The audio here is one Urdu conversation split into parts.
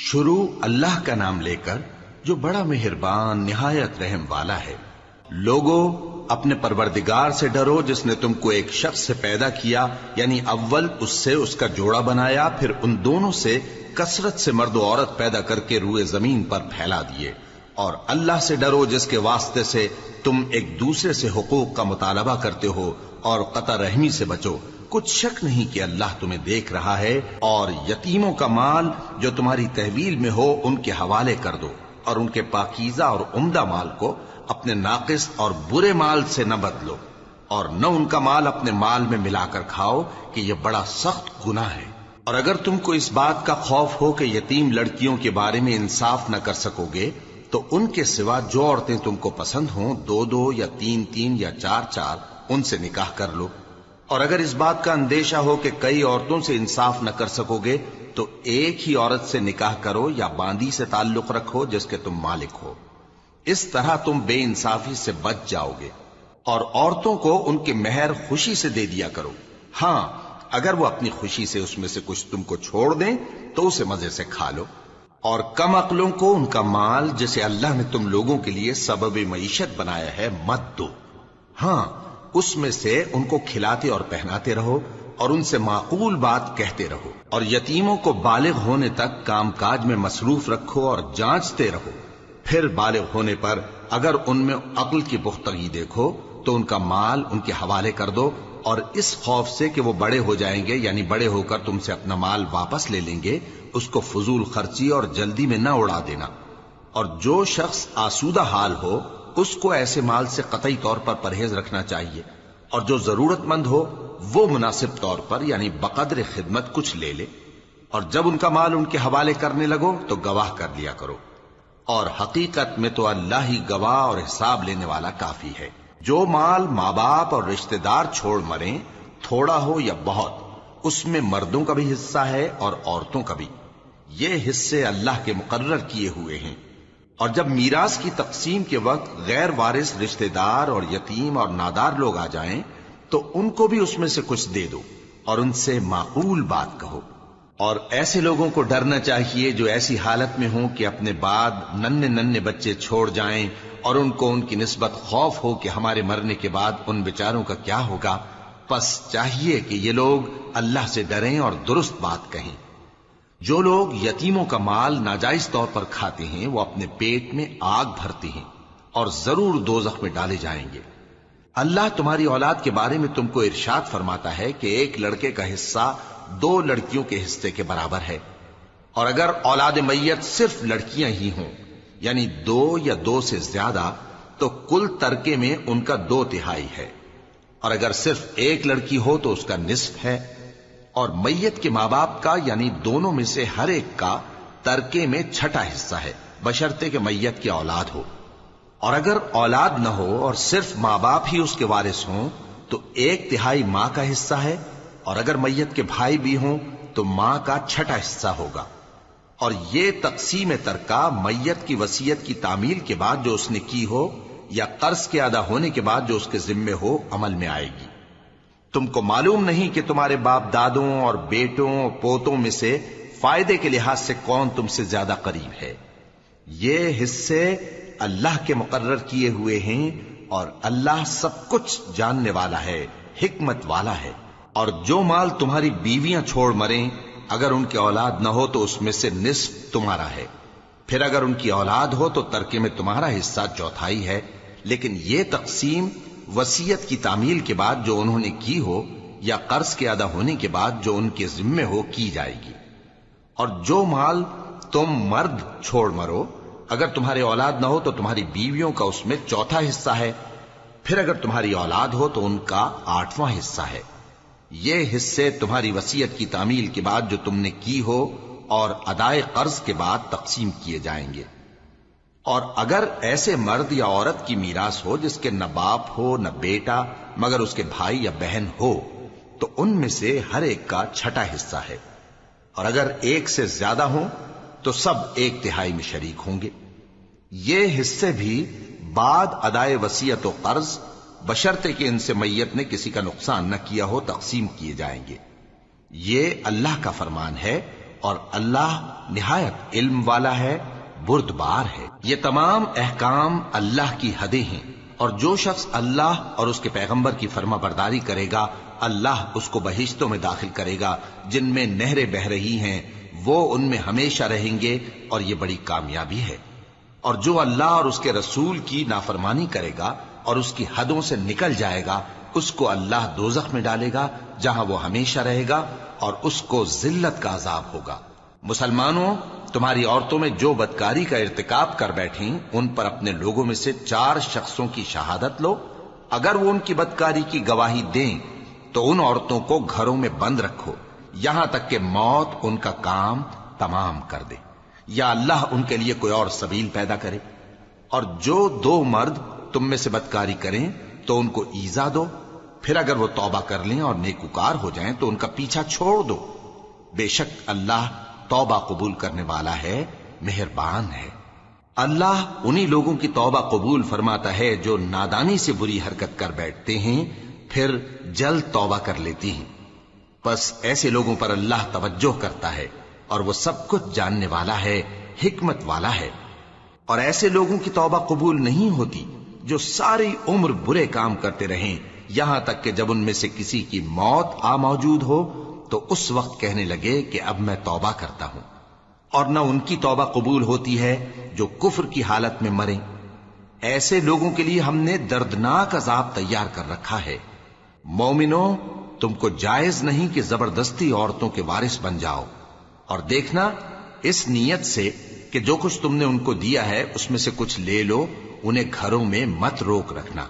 شروع اللہ کا نام لے کر جو بڑا مہربان نہایت رحم والا ہے۔ لوگو اپنے پروردگار سے ڈرو جس نے تم کو ایک شخص سے پیدا کیا، یعنی اول اس سے اس کا جوڑا بنایا، پھر ان دونوں سے کثرت سے مرد و عورت پیدا کر کے روئے زمین پر پھیلا دیے۔ اور اللہ سے ڈرو جس کے واسطے سے تم ایک دوسرے سے حقوق کا مطالبہ کرتے ہو، اور قطع رحمی سے بچو۔ کچھ شک نہیں کہ اللہ تمہیں دیکھ رہا ہے۔ اور یتیموں کا مال جو تمہاری تحویل میں ہو ان کے حوالے کر دو، اور ان کے پاکیزہ اور عمدہ مال کو اپنے ناقص اور برے مال سے نہ بدلو، اور نہ ان کا مال اپنے مال میں ملا کر کھاؤ کہ یہ بڑا سخت گناہ ہے۔ اور اگر تم کو اس بات کا خوف ہو کہ یتیم لڑکیوں کے بارے میں انصاف نہ کر سکو گے تو ان کے سوا جو عورتیں تم کو پسند ہوں، دو دو یا تین تین یا چار چار ان سے نکاح کر لو۔ اور اگر اس بات کا اندیشہ ہو کہ کئی عورتوں سے انصاف نہ کر سکو گے تو ایک ہی عورت سے نکاح کرو یا باندی سے تعلق رکھو جس کے تم مالک ہو۔ اس طرح تم بے انصافی سے بچ جاؤ گے۔ اور عورتوں کو ان کے مہر خوشی سے دے دیا کرو، ہاں اگر وہ اپنی خوشی سے اس میں سے کچھ تم کو چھوڑ دیں تو اسے مزے سے کھا لو۔ اور کم عقلوں کو ان کا مال جسے اللہ نے تم لوگوں کے لیے سبب معیشت بنایا ہے مت دو، ہاں اس میں سے ان کو کھلاتے اور پہناتے رہو اور ان سے معقول بات کہتے رہو۔ اور یتیموں کو بالغ ہونے تک کام کاج میں مصروف رکھو اور جانچتے رہو، پھر بالغ ہونے پر اگر ان میں عقل کی پختگی دیکھو تو ان کا مال ان کے حوالے کر دو، اور اس خوف سے کہ وہ بڑے ہو جائیں گے، یعنی بڑے ہو کر تم سے اپنا مال واپس لے لیں گے، اس کو فضول خرچی اور جلدی میں نہ اڑا دینا۔ اور جو شخص آسودہ حال ہو اس کو ایسے مال سے قطعی طور پر پرہیز رکھنا چاہیے، اور جو ضرورت مند ہو وہ مناسب طور پر یعنی بقدر خدمت کچھ لے لے۔ اور جب ان کا مال ان کے حوالے کرنے لگو تو گواہ کر لیا کرو، اور حقیقت میں تو اللہ ہی گواہ اور حساب لینے والا کافی ہے۔ جو مال ماں باپ اور رشتہ دار چھوڑ مریں، تھوڑا ہو یا بہت، اس میں مردوں کا بھی حصہ ہے اور عورتوں کا بھی، یہ حصے اللہ کے مقرر کیے ہوئے ہیں۔ اور جب میراث کی تقسیم کے وقت غیر وارث رشتہ دار اور یتیم اور نادار لوگ آ جائیں تو ان کو بھی اس میں سے کچھ دے دو اور ان سے معقول بات کہو۔ اور ایسے لوگوں کو ڈرنا چاہیے جو ایسی حالت میں ہوں کہ اپنے بعد ننھے ننھے بچے چھوڑ جائیں اور ان کو ان کی نسبت خوف ہو کہ ہمارے مرنے کے بعد ان بیچاروں کا کیا ہوگا۔ پس چاہیے کہ یہ لوگ اللہ سے ڈریں اور درست بات کہیں۔ جو لوگ یتیموں کا مال ناجائز طور پر کھاتے ہیں وہ اپنے پیٹ میں آگ بھرتے ہیں اور ضرور دوزخ میں ڈالے جائیں گے۔ اللہ تمہاری اولاد کے بارے میں تم کو ارشاد فرماتا ہے کہ ایک لڑکے کا حصہ دو لڑکیوں کے حصے کے برابر ہے، اور اگر اولاد میت صرف لڑکیاں ہی ہوں یعنی دو یا دو سے زیادہ تو کل ترکے میں ان کا 2/3 ہے، اور اگر صرف ایک لڑکی ہو تو اس کا نصف ہے، اور میت کے ماں باپ کا یعنی دونوں میں سے ہر ایک کا ترکے میں 6واں حصہ ہے، بشرطے کہ میت کی اولاد ہو۔ اور اگر اولاد نہ ہو اور صرف ماں باپ ہی اس کے وارث ہوں تو 1/3 ماں کا حصہ ہے، اور اگر میت کے بھائی بھی ہوں تو ماں کا 6واں حصہ ہوگا۔ اور یہ تقسیم ترکہ میت کی وصیت کی تعمیل کے بعد جو اس نے کی ہو یا قرض کے ادا ہونے کے بعد جو اس کے ذمے ہو عمل میں آئے گی۔ تم کو معلوم نہیں کہ تمہارے باپ دادوں اور بیٹوں اور پوتوں میں سے فائدے کے لحاظ سے کون تم سے زیادہ قریب ہے۔ یہ حصے اللہ کے مقرر کیے ہوئے ہیں، اور اللہ سب کچھ جاننے والا ہے، حکمت والا ہے۔ اور جو مال تمہاری بیویاں چھوڑ مریں اگر ان کی اولاد نہ ہو تو اس میں سے نصف تمہارا ہے، پھر اگر ان کی اولاد ہو تو ترکے میں تمہارا حصہ 1/4 ہے، لیکن یہ تقسیم وصیت کی تعمیل کے بعد جو انہوں نے کی ہو یا قرض کے ادا ہونے کے بعد جو ان کے ذمے ہو کی جائے گی۔ اور جو مال تم مرد چھوڑ مرو اگر تمہاری اولاد نہ ہو تو تمہاری بیویوں کا اس میں 1/4 حصہ ہے، پھر اگر تمہاری اولاد ہو تو ان کا 8واں حصہ ہے۔ یہ حصے تمہاری وصیت کی تعمیل کے بعد جو تم نے کی ہو اور ادائے قرض کے بعد تقسیم کیے جائیں گے۔ اور اگر ایسے مرد یا عورت کی میراث ہو جس کے نہ باپ ہو نہ بیٹا مگر اس کے بھائی یا بہن ہو تو ان میں سے ہر ایک کا 6واں حصہ ہے، اور اگر ایک سے زیادہ ہوں تو سب 1/3 میں شریک ہوں گے۔ یہ حصے بھی بعد ادائے وصیت و قرض بشرطے کہ ان سے میت نے کسی کا نقصان نہ کیا ہو تقسیم کیے جائیں گے۔ یہ اللہ کا فرمان ہے اور اللہ نہایت علم والا ہے، بردبار ہے۔ یہ تمام احکام اللہ کی حدیں ہیں، اور جو شخص اللہ اور اس کے پیغمبر کی فرما برداری کرے گا اللہ اس کو بہشتوں میں داخل کرے گا جن میں نہریں بہ رہی ہیں، وہ ان میں ہمیشہ رہیں گے، اور یہ بڑی کامیابی ہے۔ اور جو اللہ اور اس کے رسول کی نافرمانی کرے گا اور اس کی حدوں سے نکل جائے گا اس کو اللہ دوزخ میں ڈالے گا جہاں وہ ہمیشہ رہے گا، اور اس کو ذلت کا عذاب ہوگا۔ مسلمانوں، تمہاری عورتوں میں جو بدکاری کا ارتکاب کر بیٹھیں ان پر اپنے لوگوں میں سے 4 شخصوں کی شہادت لو۔ اگر وہ ان کی بدکاری کی گواہی دیں تو ان عورتوں کو گھروں میں بند رکھو یہاں تک کہ موت ان کا کام تمام کر دے، یا اللہ ان کے لیے کوئی اور سبیل پیدا کرے۔ اور جو 2 مرد تم میں سے بدکاری کریں تو ان کو ایذا دو، پھر اگر وہ توبہ کر لیں اور نیکوکار ہو جائیں تو ان کا پیچھا چھوڑ دو۔ بے شک اللہ توبہ قبول کرنے والا ہے، مہربان ہے۔ اللہ انہی لوگوں کی توبہ قبول فرماتا ہے جو نادانی سے بری حرکت کر بیٹھتے ہیں پھر جلد توبہ کر لیتی ہیں، بس ایسے لوگوں پر اللہ توجہ کرتا ہے اور وہ سب کچھ جاننے والا ہے، حکمت والا ہے۔ اور ایسے لوگوں کی توبہ قبول نہیں ہوتی جو ساری عمر برے کام کرتے رہیں یہاں تک کہ جب ان میں سے کسی کی موت آ موجود ہو تو اس وقت کہنے لگے کہ اب میں توبہ کرتا ہوں۔ اور نہ ان کی توبہ قبول ہوتی ہے جو کفر کی حالت میں مریں۔ ایسے لوگوں کے لیے ہم نے دردناک عذاب تیار کر رکھا ہے۔ مومنوں، تم کو جائز نہیں کہ زبردستی عورتوں کے وارث بن جاؤ، اور دیکھنا اس نیت سے کہ جو کچھ تم نے ان کو دیا ہے اس میں سے کچھ لے لو، انہیں گھروں میں مت روک رکھنا۔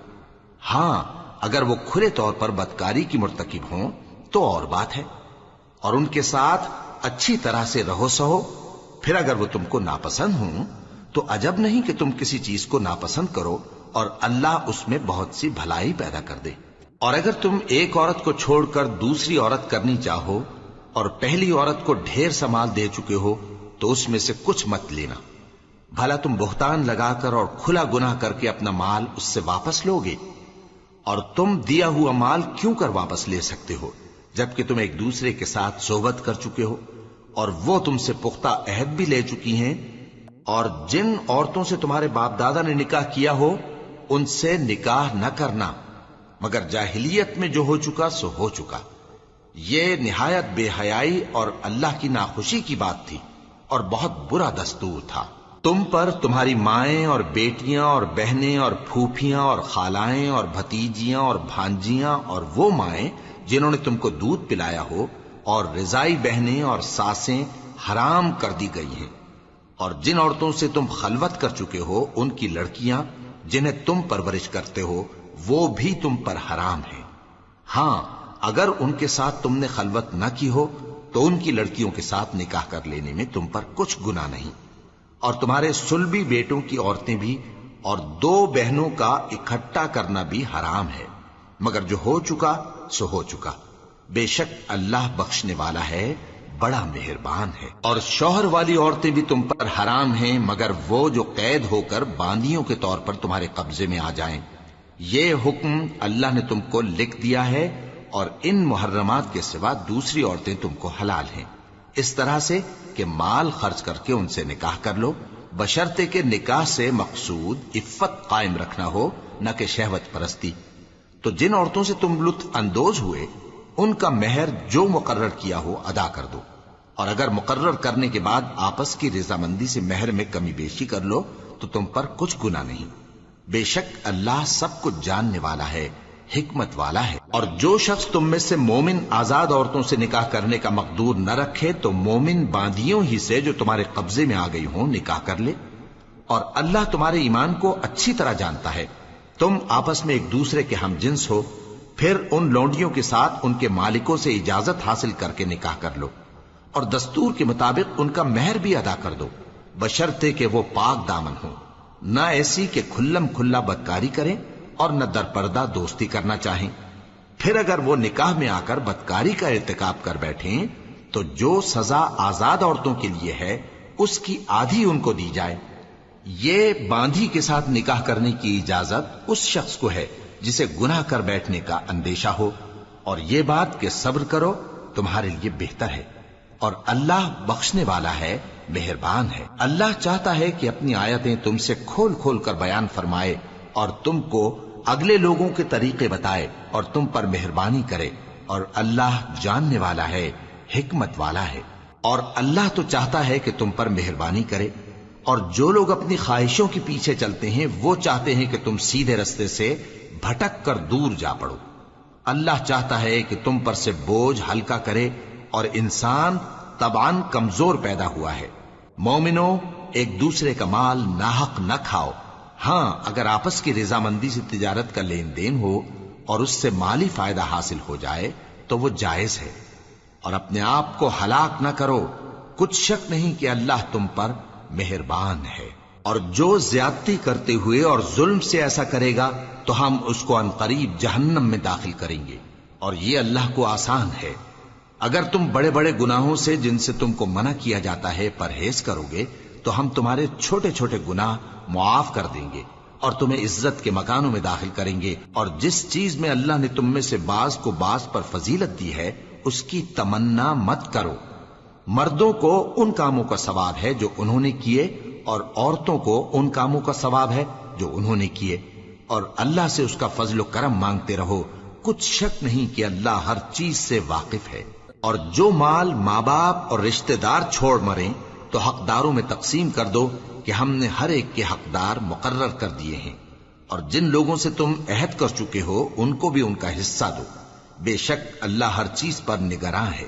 ہاں، اگر وہ کھلے طور پر بدکاری کی مرتکب ہوں تو اور بات ہے، اور ان کے ساتھ اچھی طرح سے رہو سہو۔ پھر اگر وہ تم کو ناپسند ہوں تو عجب نہیں کہ تم کسی چیز کو ناپسند کرو، اور اللہ اس میں بہت سی بھلائی پیدا کر دے۔ اور اگر تم ایک عورت کو چھوڑ کر دوسری عورت کرنی چاہو اور پہلی عورت کو ڈھیر سا مال دے چکے ہو تو اس میں سے کچھ مت لینا، بھلا تم بہتان لگا کر اور کھلا گناہ کر کے اپنا مال اس سے واپس لوگے؟ اور تم دیا ہوا مال کیوں کر واپس لے سکتے ہو جبکہ تم ایک دوسرے کے ساتھ صحبت کر چکے ہو اور وہ تم سے پختہ عہد بھی لے چکی ہیں؟ اور جن عورتوں سے تمہارے باپ دادا نے نکاح کیا ہو ان سے نکاح نہ کرنا مگر جاہلیت میں جو ہو چکا سو ہو چکا۔ یہ نہایت بے حیائی اور اللہ کی ناخوشی کی بات تھی اور بہت برا دستور تھا۔ تم پر تمہاری مائیں اور بیٹیاں اور بہنیں اور پھوپھیاں اور خالائیں اور بھتیجیاں اور بھانجیاں اور وہ مائیں جنہوں نے تم کو دودھ پلایا ہو اور رضائی بہنیں اور ساسیں حرام کر دی گئی ہیں، اور جن عورتوں سے تم خلوت کر چکے ہو ان کی لڑکیاں جنہیں تم پرورش کرتے ہو وہ بھی تم پر حرام ہیں۔ ہاں، اگر ان کے ساتھ تم نے خلوت نہ کی ہو تو ان کی لڑکیوں کے ساتھ نکاح کر لینے میں تم پر کچھ گناہ نہیں۔ اور تمہارے صلبی بیٹوں کی عورتیں بھی اور 2 بہنوں کا اکٹھا کرنا بھی حرام ہے، مگر جو ہو چکا سو ہو چکا۔ بے شک اللہ بخشنے والا ہے، بڑا مہربان ہے۔ اور شوہر والی عورتیں بھی تم پر حرام ہیں مگر وہ جو قید ہو کر باندیوں کے طور پر تمہارے قبضے میں آ جائیں۔ یہ حکم اللہ نے تم کو لکھ دیا ہے، اور ان محرمات کے سوا دوسری عورتیں تم کو حلال ہیں، اس طرح سے کہ مال خرچ کر کے ان سے نکاح کر لو، بشرطے کہ نکاح سے مقصود عفت قائم رکھنا ہو نہ کہ شہوت پرستی۔ تو جن عورتوں سے تم لطف اندوز ہوئے ان کا مہر جو مقرر کیا ہو ادا کر دو، اور اگر مقرر کرنے کے بعد آپس کی رضامندی سے مہر میں کمی بیشی کر لو تو تم پر کچھ گناہ نہیں۔ بے شک اللہ سب کچھ جاننے والا ہے، حکمت والا ہے۔ اور جو شخص تم میں سے مومن آزاد عورتوں سے نکاح کرنے کا مقدور نہ رکھے تو مومن باندیوں ہی سے جو تمہارے قبضے میں آ گئی ہوں نکاح کر لے، اور اللہ تمہارے ایمان کو اچھی طرح جانتا ہے۔ تم آپس میں ایک دوسرے کے ہم جنس ہو، پھر ان لونڈیوں کے ساتھ ان کے مالکوں سے اجازت حاصل کر کے نکاح کر لو، اور دستور کے مطابق ان کا مہر بھی ادا کر دو، بشرطے کہ وہ پاک دامن ہوں، نہ ایسی کہ کھلم کھلا بدکاری کریں اور نہ در پردہ دوستی کرنا چاہیں۔ پھر اگر وہ نکاح میں آ کر بدکاری کا ارتکاب کر بیٹھیں تو جو سزا آزاد عورتوں کے لیے ہے اس کی آدھی ان کو دی جائے۔ یہ باندھی کے ساتھ نکاح کرنے کی اجازت اس شخص کو ہے جسے گناہ کر بیٹھنے کا اندیشہ ہو، اور یہ بات کہ صبر کرو تمہارے لیے بہتر ہے۔ اور اللہ بخشنے والا ہے، مہربان ہے۔ اللہ چاہتا ہے کہ اپنی آیتیں تم سے کھول کھول کر بیان فرمائے اور تم کو اگلے لوگوں کے طریقے بتائے اور تم پر مہربانی کرے، اور اللہ جاننے والا ہے، حکمت والا ہے۔ اور اللہ تو چاہتا ہے کہ تم پر مہربانی کرے، اور جو لوگ اپنی خواہشوں کے پیچھے چلتے ہیں وہ چاہتے ہیں کہ تم سیدھے رستے سے بھٹک کر دور جا پڑو۔ اللہ چاہتا ہے کہ تم پر سے بوجھ ہلکا کرے، اور انسان طبعاً کمزور پیدا ہوا ہے۔ مومنو، ایک دوسرے کا مال ناحق نہ کھاؤ۔ ہاں، اگر آپس کی رضامندی سے تجارت کا لین دین ہو اور اس سے مالی فائدہ حاصل ہو جائے تو وہ جائز ہے، اور اپنے آپ کو ہلاک نہ کرو، کچھ شک نہیں کہ اللہ تم پر مہربان ہے۔ اور جو زیادتی کرتے ہوئے اور ظلم سے ایسا کرے گا تو ہم اس کو عنقریب جہنم میں داخل کریں گے، اور یہ اللہ کو آسان ہے۔ اگر تم بڑے بڑے گناہوں سے جن سے تم کو منع کیا جاتا ہے پرہیز کرو گے تو ہم تمہارے چھوٹے چھوٹے گناہ معاف کر دیں گے اور تمہیں عزت کے مکانوں میں داخل کریں گے۔ اور جس چیز میں اللہ نے تم میں سے بعض کو بعض پر فضیلت دی ہے اس کی تمنا مت کرو۔ مردوں کو ان کاموں کا ثواب ہے جو انہوں نے کیے، اور عورتوں کو ان کاموں کا ثواب ہے جو انہوں نے کیے، اور اللہ سے اس کا فضل و کرم مانگتے رہو، کچھ شک نہیں کہ اللہ ہر چیز سے واقف ہے۔ اور جو مال ماں باپ اور رشتہ دار چھوڑ مریں تو حقداروں میں تقسیم کر دو کہ ہم نے ہر ایک کے حقدار مقرر کر دیے ہیں، اور جن لوگوں سے تم عہد کر چکے ہو ان کو بھی ان کا حصہ دو، بے شک اللہ ہر چیز پر نگراں ہے۔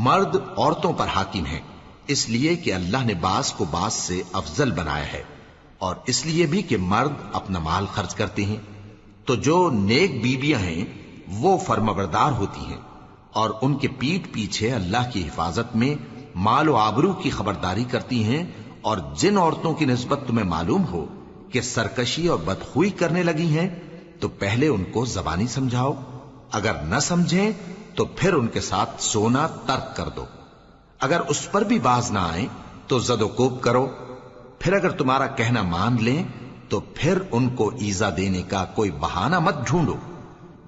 مرد عورتوں پر حاکم ہیں، اس لیے کہ اللہ نے بعض کو بعض سے افضل بنایا ہے، اور اس لیے بھی کہ مرد اپنا مال خرچ کرتے ہیں۔ تو جو نیک بیویاں ہیں وہ فرمانبردار ہوتی ہیں، اور ان کے پیٹھ پیچھے اللہ کی حفاظت میں مال و آبرو کی خبرداری کرتی ہیں۔ اور جن عورتوں کی نسبت تمہیں معلوم ہو کہ سرکشی اور بدخوئی کرنے لگی ہیں تو پہلے ان کو زبانی سمجھاؤ، اگر نہ سمجھیں تو پھر ان کے ساتھ سونا ترک کر دو۔ اگر اس پر بھی باز نہ آئیں تو زد و کوب کرو، پھر اگر تمہارا کہنا مان لیں تو پھر ان کو ایذا دینے کا کوئی بہانہ مت ڈھونڈو،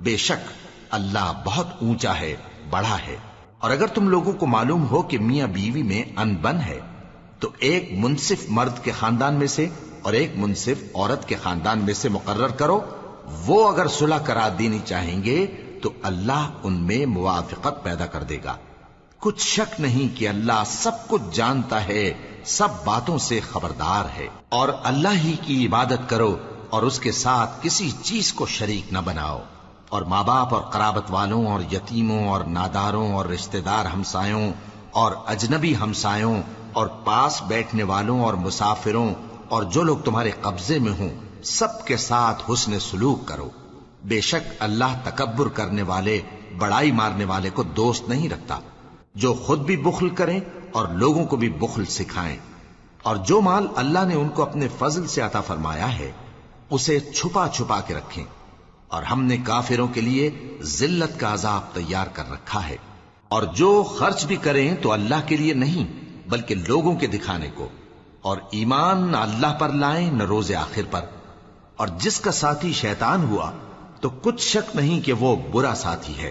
بے شک اللہ بہت اونچا ہے، بڑا ہے۔ اور اگر تم لوگوں کو معلوم ہو کہ میاں بیوی میں انبن ہے تو ایک منصف مرد کے خاندان میں سے اور ایک منصف عورت کے خاندان میں سے مقرر کرو، وہ اگر صلح کرا دینی چاہیں گے تو اللہ ان میں موافقت پیدا کر دے گا۔ کچھ شک نہیں کہ اللہ سب کچھ جانتا ہے، سب باتوں سے خبردار ہے۔ اور اللہ ہی کی عبادت کرو اور اس کے ساتھ کسی چیز کو شریک نہ بناؤ، اور ماں باپ اور قرابت والوں اور یتیموں اور ناداروں اور رشتہ دار ہمسایوں اور اجنبی ہمسایوں اور پاس بیٹھنے والوں اور مسافروں اور جو لوگ تمہارے قبضے میں ہوں سب کے ساتھ حسن سلوک کرو، بے شک اللہ تکبر کرنے والے، بڑائی مارنے والے کو دوست نہیں رکھتا۔ جو خود بھی بخل کریں اور لوگوں کو بھی بخل سکھائیں، اور جو مال اللہ نے ان کو اپنے فضل سے عطا فرمایا ہے اسے چھپا چھپا کے رکھیں، اور ہم نے کافروں کے لیے ذلت کا عذاب تیار کر رکھا ہے۔ اور جو خرچ بھی کریں تو اللہ کے لیے نہیں بلکہ لوگوں کے دکھانے کو، اور ایمان نہ اللہ پر لائیں نہ روز آخر پر۔ اور جس کا ساتھی شیطان ہوا تو کچھ شک نہیں کہ وہ برا ساتھی ہے۔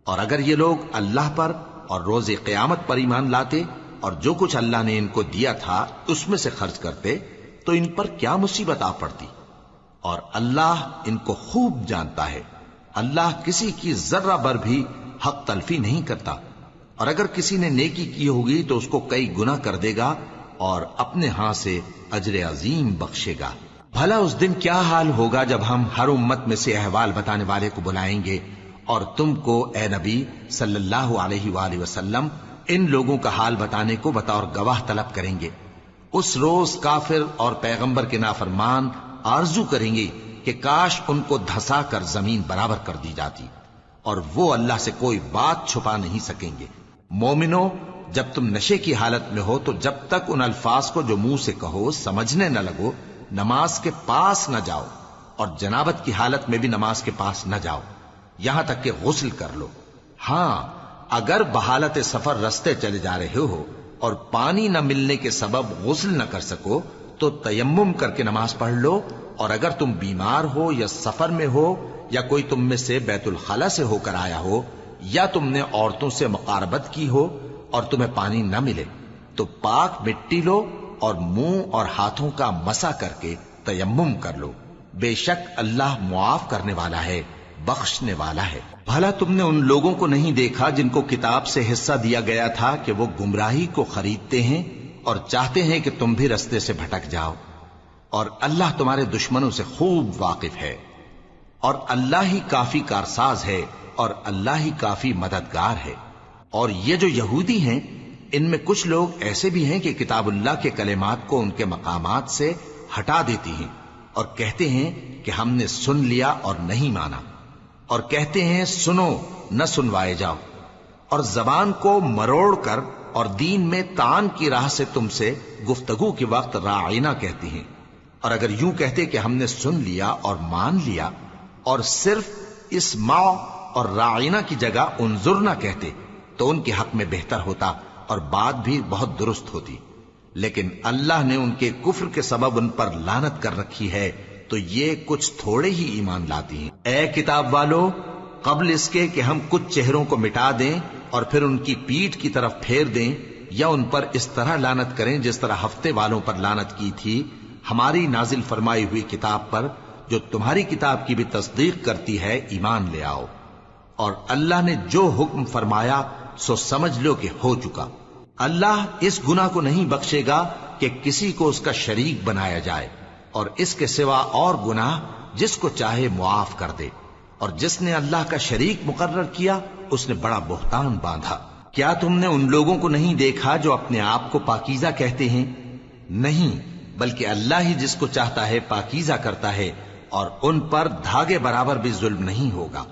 اور اگر یہ لوگ اللہ پر اور روز قیامت پر ایمان لاتے اور جو کچھ اللہ نے ان کو دیا تھا اس میں سے خرچ کرتے تو ان پر کیا مصیبت آ پڑتی، اور اللہ ان کو خوب جانتا ہے۔ اللہ کسی کی ذرہ بر بھی حق تلفی نہیں کرتا، اور اگر کسی نے نیکی کی ہوگی تو اس کو کئی گنا کر دے گا اور اپنے ہاں سے اجر عظیم بخشے گا۔ بھلا اس دن کیا حال ہوگا جب ہم ہر امت میں سے احوال بتانے والے کو بلائیں گے اور تم کو اے نبی صلی اللہ علیہ وآلہ وسلم ان لوگوں کا حال بتانے کو بطور گواہ طلب کریں گے۔ اس روز کافر اور پیغمبر کے نافرمان آرزو کریں گے کہ کاش ان کو دھسا کر زمین برابر کر دی جاتی، اور وہ اللہ سے کوئی بات چھپا نہیں سکیں گے۔ مومنو، جب تم نشے کی حالت میں ہو تو جب تک ان الفاظ کو جو منہ سے کہو سمجھنے نہ لگو نماز کے پاس نہ جاؤ، اور جنابت کی حالت میں بھی نماز کے پاس نہ جاؤ یہاں تک کہ غسل کر لو۔ ہاں، اگر بحالت سفر رستے چلے جا رہے ہو اور پانی نہ ملنے کے سبب غسل نہ کر سکو تو تیمم کر کے نماز پڑھ لو، اور اگر تم بیمار ہو یا سفر میں ہو یا کوئی تم میں سے بیت الخلا سے ہو کر آیا ہو یا تم نے عورتوں سے مقاربت کی ہو اور تمہیں پانی نہ ملے تو پاک مٹی لو اور منہ اور ہاتھوں کا مسا کر کے تیمم کر لو، بے شک اللہ معاف کرنے والا ہے، بخشنے والا ہے۔ بھلا تم نے ان لوگوں کو نہیں دیکھا جن کو کتاب سے حصہ دیا گیا تھا کہ وہ گمراہی کو خریدتے ہیں اور چاہتے ہیں کہ تم بھی رستے سے بھٹک جاؤ، اور اللہ تمہارے دشمنوں سے خوب واقف ہے، اور اللہ ہی کافی کارساز ہے، اور اللہ ہی کافی مددگار ہے۔ اور یہ جو یہودی ہیں، ان میں کچھ لوگ ایسے بھی ہیں کہ کتاب اللہ کے کلمات کو ان کے مقامات سے ہٹا دیتی ہیں اور کہتے ہیں کہ ہم نے سن لیا اور نہیں مانا، اور کہتے ہیں سنو نہ سنوائے جاؤ، اور زبان کو مروڑ کر اور دین میں طعن کی راہ سے تم سے گفتگو کے وقت راعینا کہتی ہیں۔ اور اگر یوں کہتے کہ ہم نے سن لیا اور مان لیا، اور صرف اسمع اور راعینا کی جگہ انظرنا کہتے تو ان کے حق میں بہتر ہوتا اور بات بھی بہت درست ہوتی، لیکن اللہ نے ان کے کفر کے سبب ان پر لعنت کر رکھی ہے، تو یہ کچھ تھوڑے ہی ایمان لاتی ہیں۔ اے کتاب والو، قبل اس کے کہ ہم کچھ چہروں کو مٹا دیں اور پھر ان کی پیٹھ کی طرف پھیر دیں یا ان پر اس طرح لعنت کریں جس طرح ہفتے والوں پر لعنت کی تھی، ہماری نازل فرمائی ہوئی کتاب پر جو تمہاری کتاب کی بھی تصدیق کرتی ہے ایمان لے آؤ، اور اللہ نے جو حکم فرمایا سو سمجھ لو کہ ہو چکا۔ اللہ اس گناہ کو نہیں بخشے گا کہ کسی کو اس کا شریک بنایا جائے، اور اس کے سوا اور گناہ جس کو چاہے معاف کر دے، اور جس نے اللہ کا شریک مقرر کیا اس نے بڑا بہتان باندھا۔ کیا تم نے ان لوگوں کو نہیں دیکھا جو اپنے آپ کو پاکیزہ کہتے ہیں؟ نہیں، بلکہ اللہ ہی جس کو چاہتا ہے پاکیزہ کرتا ہے، اور ان پر دھاگے برابر بھی ظلم نہیں ہوگا۔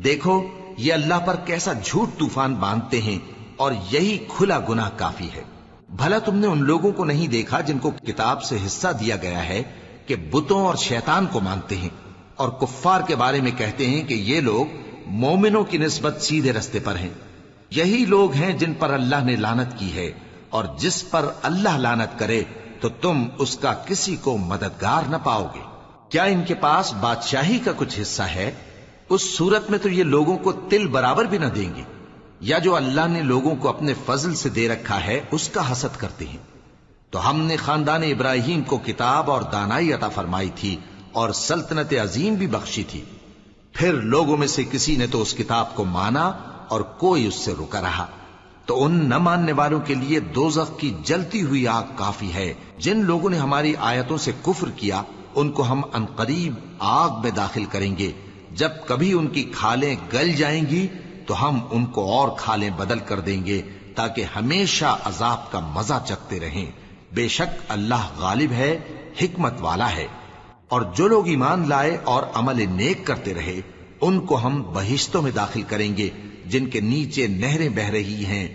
دیکھو یہ اللہ پر کیسا جھوٹ طوفان باندھتے ہیں، اور یہی کھلا گناہ کافی ہے۔ بھلا تم نے ان لوگوں کو نہیں دیکھا جن کو کتاب سے حصہ دیا گیا ہے کہ بتوں اور شیطان کو مانتے ہیں، اور کفار کے بارے میں کہتے ہیں کہ یہ لوگ مومنوں کی نسبت سیدھے رستے پر ہیں۔ یہی لوگ ہیں جن پر اللہ نے لعنت کی ہے، اور جس پر اللہ لعنت کرے تو تم اس کا کسی کو مددگار نہ پاؤ گے۔ کیا ان کے پاس بادشاہی کا کچھ حصہ ہے؟ اس صورت میں تو یہ لوگوں کو تل برابر بھی نہ دیں گے، یا جو اللہ نے لوگوں کو اپنے فضل سے دے رکھا ہے اس کا حسد کرتے ہیں۔ تو ہم نے خاندان ابراہیم کو کتاب اور دانائی عطا فرمائی تھی اور سلطنت عظیم بھی بخشی تھی، پھر لوگوں میں سے کسی نے تو اس کتاب کو مانا اور کوئی اس سے رکا رہا، تو ان نہ ماننے والوں کے لیے دوزخ کی جلتی ہوئی آگ کافی ہے۔ جن لوگوں نے ہماری آیتوں سے کفر کیا ان کو ہم عنقریب آگ میں داخل کریں گے، جب کبھی ان کی کھالیں گل جائیں گی تو ہم ان کو اور کھالیں بدل کر دیں گے تاکہ ہمیشہ عذاب کا مزہ چکھتے رہیں۔ بے شک اللہ غالب ہے، حکمت والا ہے۔ اور جو لوگ ایمان لائے اور عمل نیک کرتے رہے ان کو ہم بہشتوں میں داخل کریں گے جن کے نیچے نہریں بہ رہی ہیں،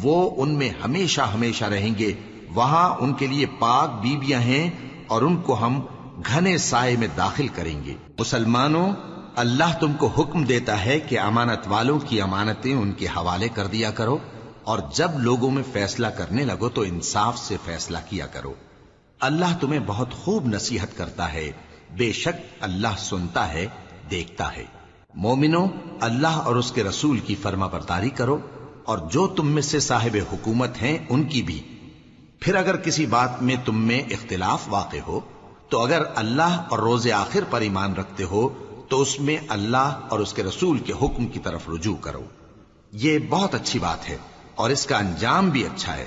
وہ ان میں ہمیشہ ہمیشہ رہیں گے، وہاں ان کے لیے پاک بیویاں ہیں اور ان کو ہم گھنے سائے میں داخل کریں گے۔ مسلمانوں، اللہ تم کو حکم دیتا ہے کہ امانت والوں کی امانتیں ان کے حوالے کر دیا کرو، اور جب لوگوں میں فیصلہ کرنے لگو تو انصاف سے فیصلہ کیا کرو۔ اللہ تمہیں بہت خوب نصیحت کرتا ہے، بے شک اللہ سنتا ہے، دیکھتا ہے۔ مومنو، اللہ اور اس کے رسول کی فرما برداری کرو، اور جو تم میں سے صاحب حکومت ہیں ان کی بھی۔ پھر اگر کسی بات میں تم میں اختلاف واقع ہو تو اگر اللہ اور روز آخر پر ایمان رکھتے ہو تو اس میں اللہ اور اس کے رسول کے حکم کی طرف رجوع کرو۔ یہ بہت اچھی بات ہے اور اس کا انجام بھی اچھا ہے۔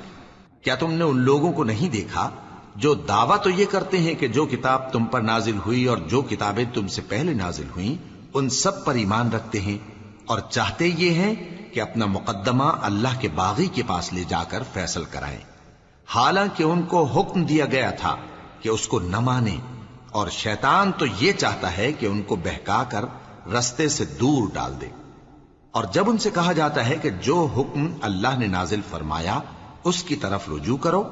کیا تم نے ان لوگوں کو نہیں دیکھا جو دعویٰ تو یہ کرتے ہیں کہ جو کتاب تم پر نازل ہوئی اور جو کتابیں تم سے پہلے نازل ہوئیں ان سب پر ایمان رکھتے ہیں، اور چاہتے یہ ہیں کہ اپنا مقدمہ اللہ کے باغی کے پاس لے جا کر فیصل کرائیں، حالانکہ ان کو حکم دیا گیا تھا کہ اس کو نہ مانیں، اور شیطان تو یہ چاہتا ہے کہ ان کو بہکا کر رستے سے دور ڈال دے۔ اور جب ان سے کہا جاتا ہے کہ جو حکم اللہ نے نازل فرمایا اس کی طرف رجوع کرو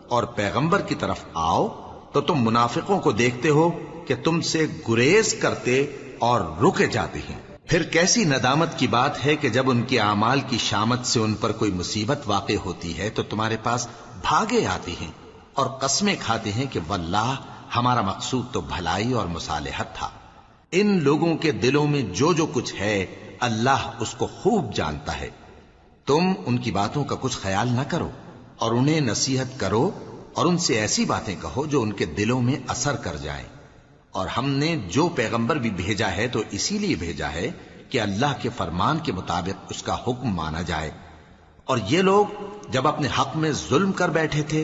اور پیغمبر کی طرف آؤ، تو تم منافقوں کو دیکھتے ہو کہ تم سے گریز کرتے اور رکے جاتے ہیں۔ پھر کیسی ندامت کی بات ہے کہ جب ان کے اعمال کی شامت سے ان پر کوئی مصیبت واقع ہوتی ہے تو تمہارے پاس بھاگے آتے ہیں اور قسمیں کھاتے ہیں کہ واللہ ہمارا مقصود تو بھلائی اور مصالحت تھا۔ ان لوگوں کے دلوں میں جو جو کچھ ہے اللہ اس کو خوب جانتا ہے۔ تم ان کی باتوں کا کچھ خیال نہ کرو اور انہیں نصیحت کرو اور ان سے ایسی باتیں کہو جو ان کے دلوں میں اثر کر جائیں۔ اور ہم نے جو پیغمبر بھی بھیجا ہے تو اسی لیے بھیجا ہے کہ اللہ کے فرمان کے مطابق اس کا حکم مانا جائے۔ اور یہ لوگ جب اپنے حق میں ظلم کر بیٹھے تھے،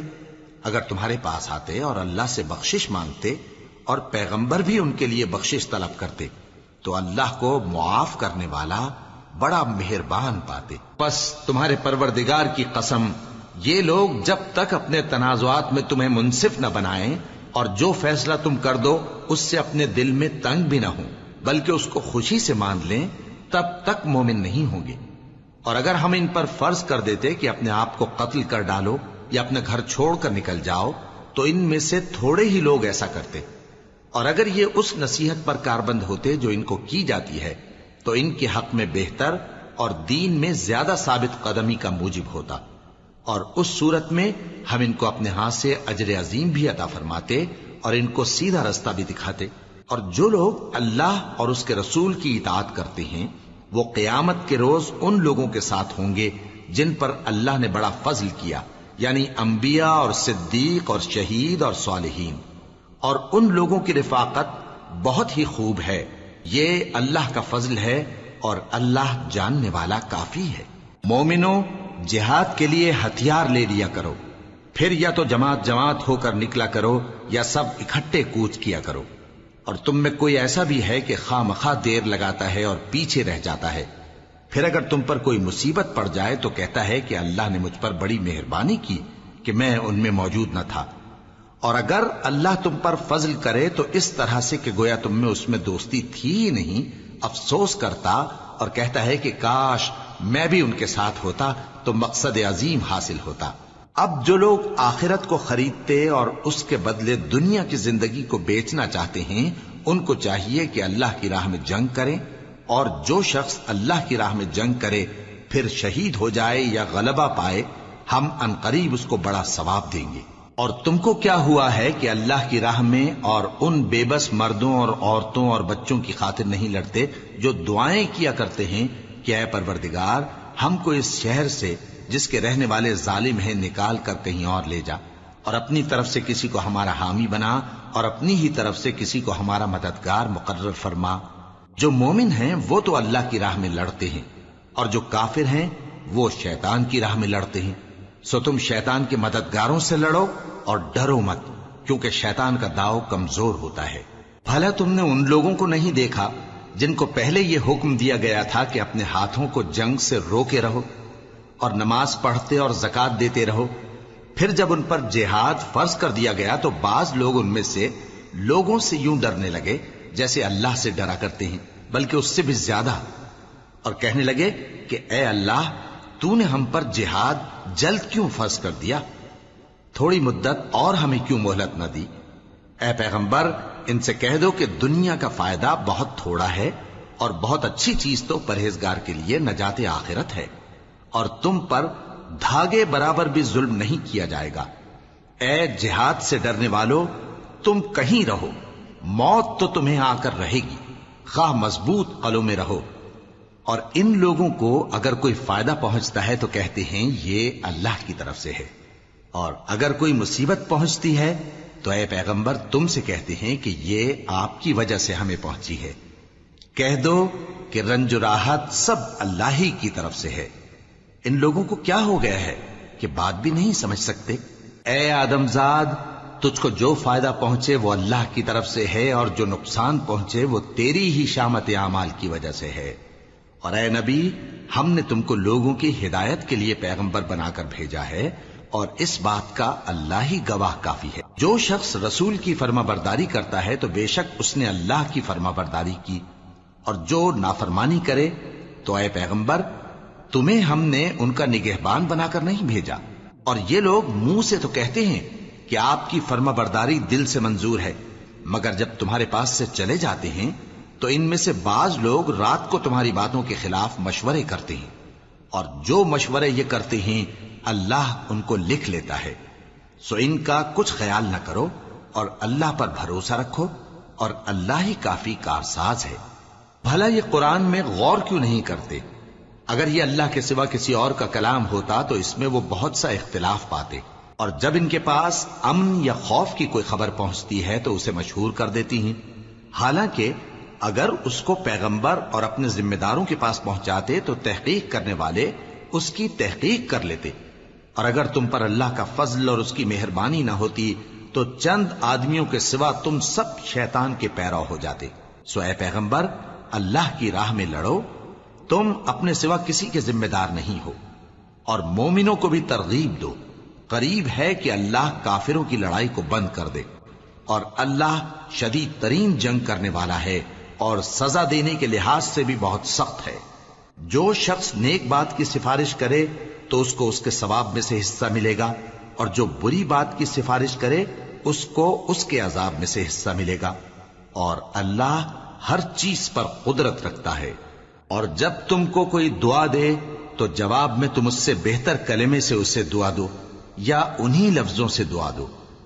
اگر تمہارے پاس آتے اور اللہ سے بخشش مانگتے اور پیغمبر بھی ان کے لیے بخشش طلب کرتے تو اللہ کو معاف کرنے والا بڑا مہربان پاتے۔ پس تمہارے پروردگار کی قسم، یہ لوگ جب تک اپنے تنازعات میں تمہیں منصف نہ بنائیں اور جو فیصلہ تم کر دو اس سے اپنے دل میں تنگ بھی نہ ہوں بلکہ اس کو خوشی سے مان لیں، تب تک مومن نہیں ہوں گے۔ اور اگر ہم ان پر فرض کر دیتے کہ اپنے آپ کو قتل کر ڈالو یا اپنے گھر چھوڑ کر نکل جاؤ تو ان میں سے تھوڑے ہی لوگ ایسا کرتے، اور اگر یہ اس نصیحت پر کاربند ہوتے جو ان کو کی جاتی ہے تو ان کے حق میں بہتر اور دین میں زیادہ ثابت قدمی کا موجب ہوتا، اور اس صورت میں ہم ان کو اپنے ہاتھ سے اجر عظیم بھی عطا فرماتے اور ان کو سیدھا رستہ بھی دکھاتے۔ اور جو لوگ اللہ اور اس کے رسول کی اطاعت کرتے ہیں وہ قیامت کے روز ان لوگوں کے ساتھ ہوں گے جن پر اللہ نے بڑا فضل کیا، یعنی انبیاء اور صدیق اور شہید اور صالحین، اور ان لوگوں کی رفاقت بہت ہی خوب ہے۔ یہ اللہ کا فضل ہے اور اللہ جاننے والا کافی ہے۔ مومنوں، جہاد کے لیے ہتھیار لے لیا کرو، پھر یا تو جماعت جماعت ہو کر نکلا کرو یا سب اکٹھے کوچ کیا کرو۔ اور تم میں کوئی ایسا بھی ہے کہ خواہ مخواہ دیر لگاتا ہے اور پیچھے رہ جاتا ہے، پھر اگر تم پر کوئی مصیبت پڑ جائے تو کہتا ہے کہ اللہ نے مجھ پر بڑی مہربانی کی کہ میں ان میں موجود نہ تھا۔ اور اگر اللہ تم پر فضل کرے تو اس طرح سے کہ گویا تم میں اس میں دوستی تھی ہی نہیں، افسوس کرتا اور کہتا ہے کہ کاش میں بھی ان کے ساتھ ہوتا تو مقصد عظیم حاصل ہوتا۔ اب جو لوگ آخرت کو خریدتے اور اس کے بدلے دنیا کی زندگی کو بیچنا چاہتے ہیں ان کو چاہیے کہ اللہ کی راہ میں جنگ کریں، اور جو شخص اللہ کی راہ میں جنگ کرے پھر شہید ہو جائے یا غلبہ پائے ہم عنقریب اس کو بڑا ثواب دیں گے۔ اور تم کو کیا ہوا ہے کہ اللہ کی راہ میں اور ان بے بس مردوں اور عورتوں اور بچوں کی خاطر نہیں لڑتے جو دعائیں کیا کرتے ہیں کہ اے پروردگار ہم کو اس شہر سے جس کے رہنے والے ظالم ہیں نکال کر کہیں اور لے جا، اور اپنی طرف سے کسی کو ہمارا حامی بنا اور اپنی ہی طرف سے کسی کو ہمارا مددگار مقرر فرما۔ جو مومن ہیں وہ تو اللہ کی راہ میں لڑتے ہیں، اور جو کافر ہیں وہ شیطان کی راہ میں لڑتے ہیں، سو تم شیطان کے مددگاروں سے لڑو اور ڈرو مت، کیونکہ شیطان کا داؤ کمزور ہوتا ہے۔ بھلا تم نے ان لوگوں کو نہیں دیکھا جن کو پہلے یہ حکم دیا گیا تھا کہ اپنے ہاتھوں کو جنگ سے روکے رہو اور نماز پڑھتے اور زکوٰۃ دیتے رہو، پھر جب ان پر جہاد فرض کر دیا گیا تو بعض لوگ ان میں سے لوگوں سے یوں ڈرنے لگے جیسے اللہ سے ڈرا کرتے ہیں، بلکہ اس سے بھی زیادہ، اور کہنے لگے کہ اے اللہ تو نے ہم پر جہاد جلد کیوں فرض کر دیا، تھوڑی مدت اور ہمیں کیوں مہلت نہ دی۔ اے پیغمبر ان سے کہہ دو کہ دنیا کا فائدہ بہت تھوڑا ہے اور بہت اچھی چیز تو پرہیزگار کے لیے نجات آخرت ہے، اور تم پر دھاگے برابر بھی ظلم نہیں کیا جائے گا۔ اے جہاد سے ڈرنے والو، تم کہیں رہو، موت تو تمہیں آ کر رہے گی، خواہ مضبوط قلعوں میں رہو۔ اور ان لوگوں کو اگر کوئی فائدہ پہنچتا ہے تو کہتے ہیں یہ اللہ کی طرف سے ہے، اور اگر کوئی مصیبت پہنچتی ہے تو اے پیغمبر تم سے کہتے ہیں کہ یہ آپ کی وجہ سے ہمیں پہنچی ہے۔ کہہ دو کہ رنج و راحت سب اللہ ہی کی طرف سے ہے۔ ان لوگوں کو کیا ہو گیا ہے کہ بات بھی نہیں سمجھ سکتے؟ اے آدم زاد، تجھ کو جو فائدہ پہنچے وہ اللہ کی طرف سے ہے، اور جو نقصان پہنچے وہ تیری ہی شامت اعمال کی وجہ سے ہے۔ اور اے نبی، ہم نے تم کو لوگوں کی ہدایت کے لیے پیغمبر بنا کر بھیجا ہے، اور اس بات کا اللہ ہی گواہ کافی ہے۔ جو شخص رسول کی فرما برداری کرتا ہے تو بے شک اس نے اللہ کی فرما برداری کی، اور جو نافرمانی کرے تو اے پیغمبر تمہیں ہم نے ان کا نگہبان بنا کر نہیں بھیجا۔ اور یہ لوگ منہ سے تو کہتے ہیں کہ آپ کی فرما برداری دل سے منظور ہے، مگر جب تمہارے پاس سے چلے جاتے ہیں تو ان میں سے بعض لوگ رات کو تمہاری باتوں کے خلاف مشورے کرتے ہیں، اور جو مشورے یہ کرتے ہیں اللہ ان کو لکھ لیتا ہے۔ سو ان کا کچھ خیال نہ کرو اور اللہ پر بھروسہ رکھو، اور اللہ ہی کافی کارساز ہے۔ بھلا یہ قرآن میں غور کیوں نہیں کرتے؟ اگر یہ اللہ کے سوا کسی اور کا کلام ہوتا تو اس میں وہ بہت سا اختلاف پاتے، اور جب ان کے پاس امن یا خوف کی کوئی خبر پہنچتی ہے تو اسے مشہور کر دیتی ہیں، حالانکہ اگر اس کو پیغمبر اور اپنے ذمہ داروں کے پاس پہنچاتے تو تحقیق کرنے والے اس کی تحقیق کر لیتے، اور اگر تم پر اللہ کا فضل اور اس کی مہربانی نہ ہوتی تو چند آدمیوں کے سوا تم سب شیطان کے پیرو ہو جاتے۔ سو اے پیغمبر، اللہ کی راہ میں لڑو، تم اپنے سوا کسی کے ذمہ دار نہیں ہو، اور مومنوں کو بھی ترغیب دو، قریب ہے کہ اللہ کافروں کی لڑائی کو بند کر دے، اور اللہ شدید ترین جنگ کرنے والا ہے اور سزا دینے کے لحاظ سے بھی بہت سخت ہے۔ جو شخص نیک بات کی سفارش کرے تو اس کو اس کے ثواب میں سے حصہ ملے گا، اور جو بری بات کی سفارش کرے اس کو اس کے عذاب میں سے حصہ ملے گا، اور اللہ ہر چیز پر قدرت رکھتا ہے۔ اور جب تم کو کوئی دعا دے تو جواب میں تم اس سے بہتر کلمے سے اسے دعا دو یا انہی لفظوں سے دعا دو،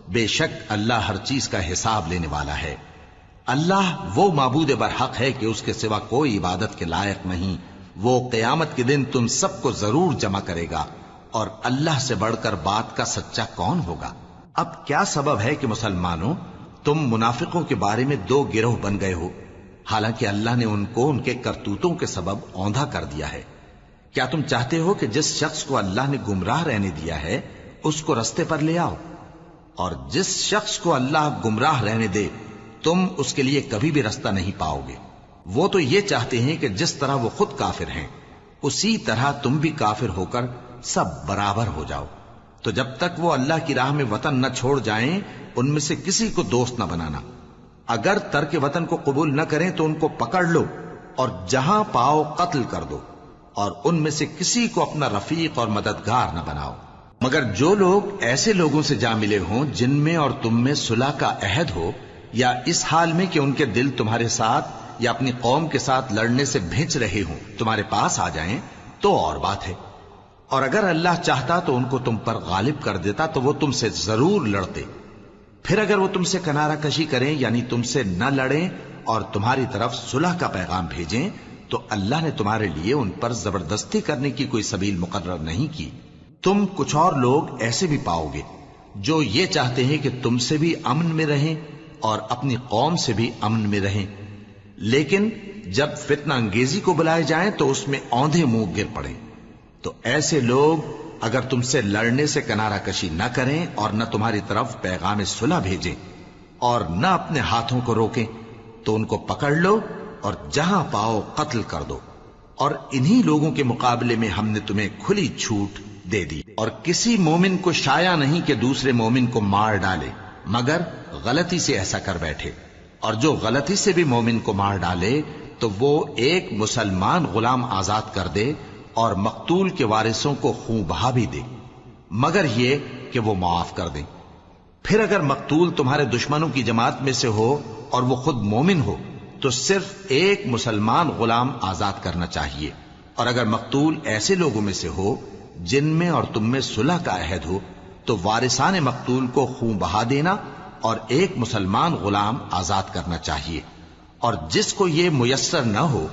بے شک اللہ ہر چیز کا حساب لینے والا ہے۔ اللہ وہ معبود برحق ہے کہ اس کے سوا کوئی عبادت کے لائق نہیں، وہ قیامت کے دن تم سب کو ضرور جمع کرے گا، اور اللہ سے بڑھ کر بات کا سچا کون ہوگا؟ اب کیا سبب ہے کہ مسلمانوں تم منافقوں کے بارے میں دو گروہ بن گئے ہو، حالانکہ اللہ نے ان کو ان کے کرتوتوں کے سبب اوندھا کر دیا ہے؟ کیا تم چاہتے ہو کہ جس شخص کو اللہ نے گمراہ رہنے دیا ہے اس کو رستے پر لے آؤ، اور جس شخص کو اللہ گمراہ رہنے دے تم اس کے لیے کبھی بھی رستہ نہیں پاؤ گے؟ وہ تو یہ چاہتے ہیں کہ جس طرح وہ خود کافر ہیں اسی طرح تم بھی کافر ہو کر سب برابر ہو جاؤ۔ تو جب تک وہ اللہ کی راہ میں وطن نہ چھوڑ جائیں ان میں سے کسی کو دوست نہ بنانا، اگر ترک وطن کو قبول نہ کریں تو ان کو پکڑ لو اور جہاں پاؤ قتل کر دو، اور ان میں سے کسی کو اپنا رفیق اور مددگار نہ بناؤ، مگر جو لوگ ایسے لوگوں سے جا ملے ہوں جن میں اور تم میں صلح کا عہد ہو، یا اس حال میں کہ ان کے دل تمہارے ساتھ یا اپنی قوم کے ساتھ لڑنے سے بھنچ رہے ہوں تمہارے پاس آ جائیں تو اور بات ہے، اور اگر اللہ چاہتا تو ان کو تم پر غالب کر دیتا تو وہ تم سے ضرور لڑتے۔ پھر اگر وہ تم سے کنارہ کشی کریں یعنی تم سے نہ لڑیں اور تمہاری طرف صلح کا پیغام بھیجیں تو اللہ نے تمہارے لیے ان پر زبردستی کرنے کی کوئی سبیل مقرر نہیں کی۔ تم کچھ اور لوگ ایسے بھی پاؤ گے جو یہ چاہتے ہیں کہ تم سے بھی امن میں رہیں اور اپنی قوم سے بھی امن میں رہیں، لیکن جب فتنہ انگیزی کو بلائے جائیں تو اس میں اوندھے منہ گر پڑیں۔ تو ایسے لوگ اگر تم سے لڑنے سے کنارہ کشی نہ کریں اور نہ تمہاری طرف پیغام صلح بھیجیں اور نہ اپنے ہاتھوں کو روکیں تو ان کو پکڑ لو اور جہاں پاؤ قتل کر دو، اور انہی لوگوں کے مقابلے میں ہم نے تمہیں کھلی چھوٹ دے دی، اور کسی مومن کو شایع نہیں کہ دوسرے مومن کو مار ڈالے مگر غلطی سے ایسا کر بیٹھے، اور جو غلطی سے بھی مومن کو مار ڈالے تو وہ ایک مسلمان غلام آزاد کر دے اور مقتول کے وارثوں کو خون بہا بھی دے، مگر یہ کہ وہ معاف کر دیں۔ پھر اگر مقتول تمہارے دشمنوں کی جماعت میں سے ہو اور وہ خود مومن ہو تو صرف ایک مسلمان غلام آزاد کرنا چاہیے، اور اگر مقتول ایسے لوگوں میں سے ہو جن میں اور تم میں صلح کا عہد ہو تو وارثان مقتول کو خون بہا دینا اور ایک مسلمان غلام آزاد کرنا چاہیے، اور جس کو یہ میسر نہ ہو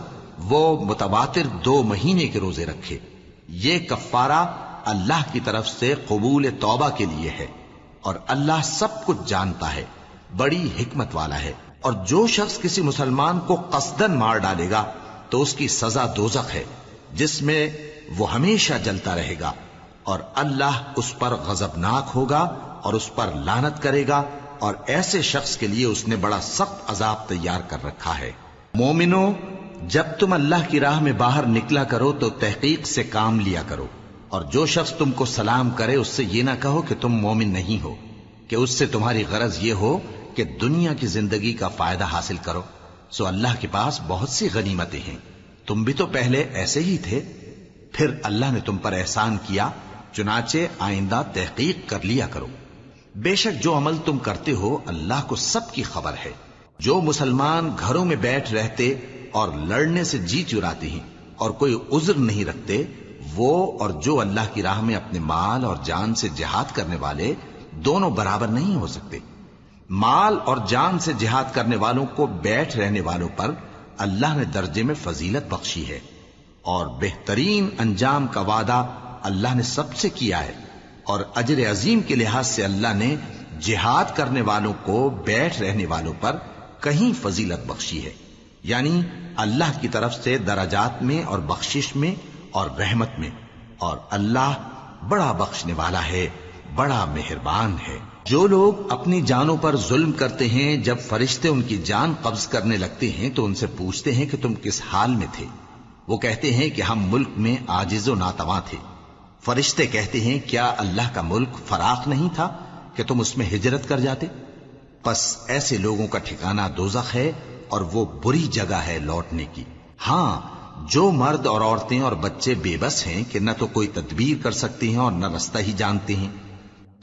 وہ متواتر 2 مہینے کے روزے رکھے۔ یہ کفارہ اللہ کی طرف سے قبول توبہ کے لیے ہے، اور اللہ سب کچھ جانتا ہے، بڑی حکمت والا ہے۔ اور جو شخص کسی مسلمان کو قصدن مار ڈالے گا تو اس کی سزا دوزخ ہے جس میں وہ ہمیشہ جلتا رہے گا، اور اللہ اس پر غضبناک ہوگا اور اس پر لعنت کرے گا، اور ایسے شخص کے لیے اس نے بڑا سخت عذاب تیار کر رکھا ہے۔ مومنو، جب تم اللہ کی راہ میں باہر نکلا کرو تو تحقیق سے کام لیا کرو، اور جو شخص تم کو سلام کرے اس سے یہ نہ کہو کہ تم مومن نہیں ہو، کہ اس سے تمہاری غرض یہ ہو کہ دنیا کی زندگی کا فائدہ حاصل کرو۔ سو اللہ کے پاس بہت سی غنیمتیں ہیں، تم بھی تو پہلے ایسے ہی تھے، پھر اللہ نے تم پر احسان کیا، چنانچہ آئندہ تحقیق کر لیا کرو۔ بے شک جو عمل تم کرتے ہو اللہ کو سب کی خبر ہے۔ جو مسلمان گھروں میں بیٹھ رہتے اور لڑنے سے جی چراتے ہیں اور کوئی عذر نہیں رکھتے، وہ اور جو اللہ کی راہ میں اپنے مال اور جان سے جہاد کرنے والے دونوں برابر نہیں ہو سکتے۔ مال اور جان سے جہاد کرنے والوں کو بیٹھ رہنے والوں پر اللہ نے درجے میں فضیلت بخشی ہے، اور بہترین انجام کا وعدہ اللہ نے سب سے کیا ہے، اور اجر عظیم کے لحاظ سے اللہ نے جہاد کرنے والوں کو بیٹھ رہنے والوں پر کہیں فضیلت بخشی ہے، یعنی اللہ کی طرف سے درجات میں اور بخشش میں اور رحمت میں، اور اللہ بڑا بخشنے والا ہے، بڑا مہربان ہے۔ جو لوگ اپنی جانوں پر ظلم کرتے ہیں، جب فرشتے ان کی جان قبض کرنے لگتے ہیں تو ان سے پوچھتے ہیں کہ تم کس حال میں تھے؟ وہ کہتے ہیں کہ ہم ملک میں عاجز و ناتواں تھے۔ فرشتے کہتے ہیں کیا اللہ کا ملک فراخ نہیں تھا کہ تم اس میں ہجرت کر جاتے؟ پس ایسے لوگوں کا ٹھکانہ دوزخ ہے، اور وہ بری جگہ ہے لوٹنے کی۔ ہاں، جو مرد اور عورتیں اور بچے بے بس ہیں کہ نہ تو کوئی تدبیر کر سکتے ہیں اور نہ رستہ ہی جانتے ہیں،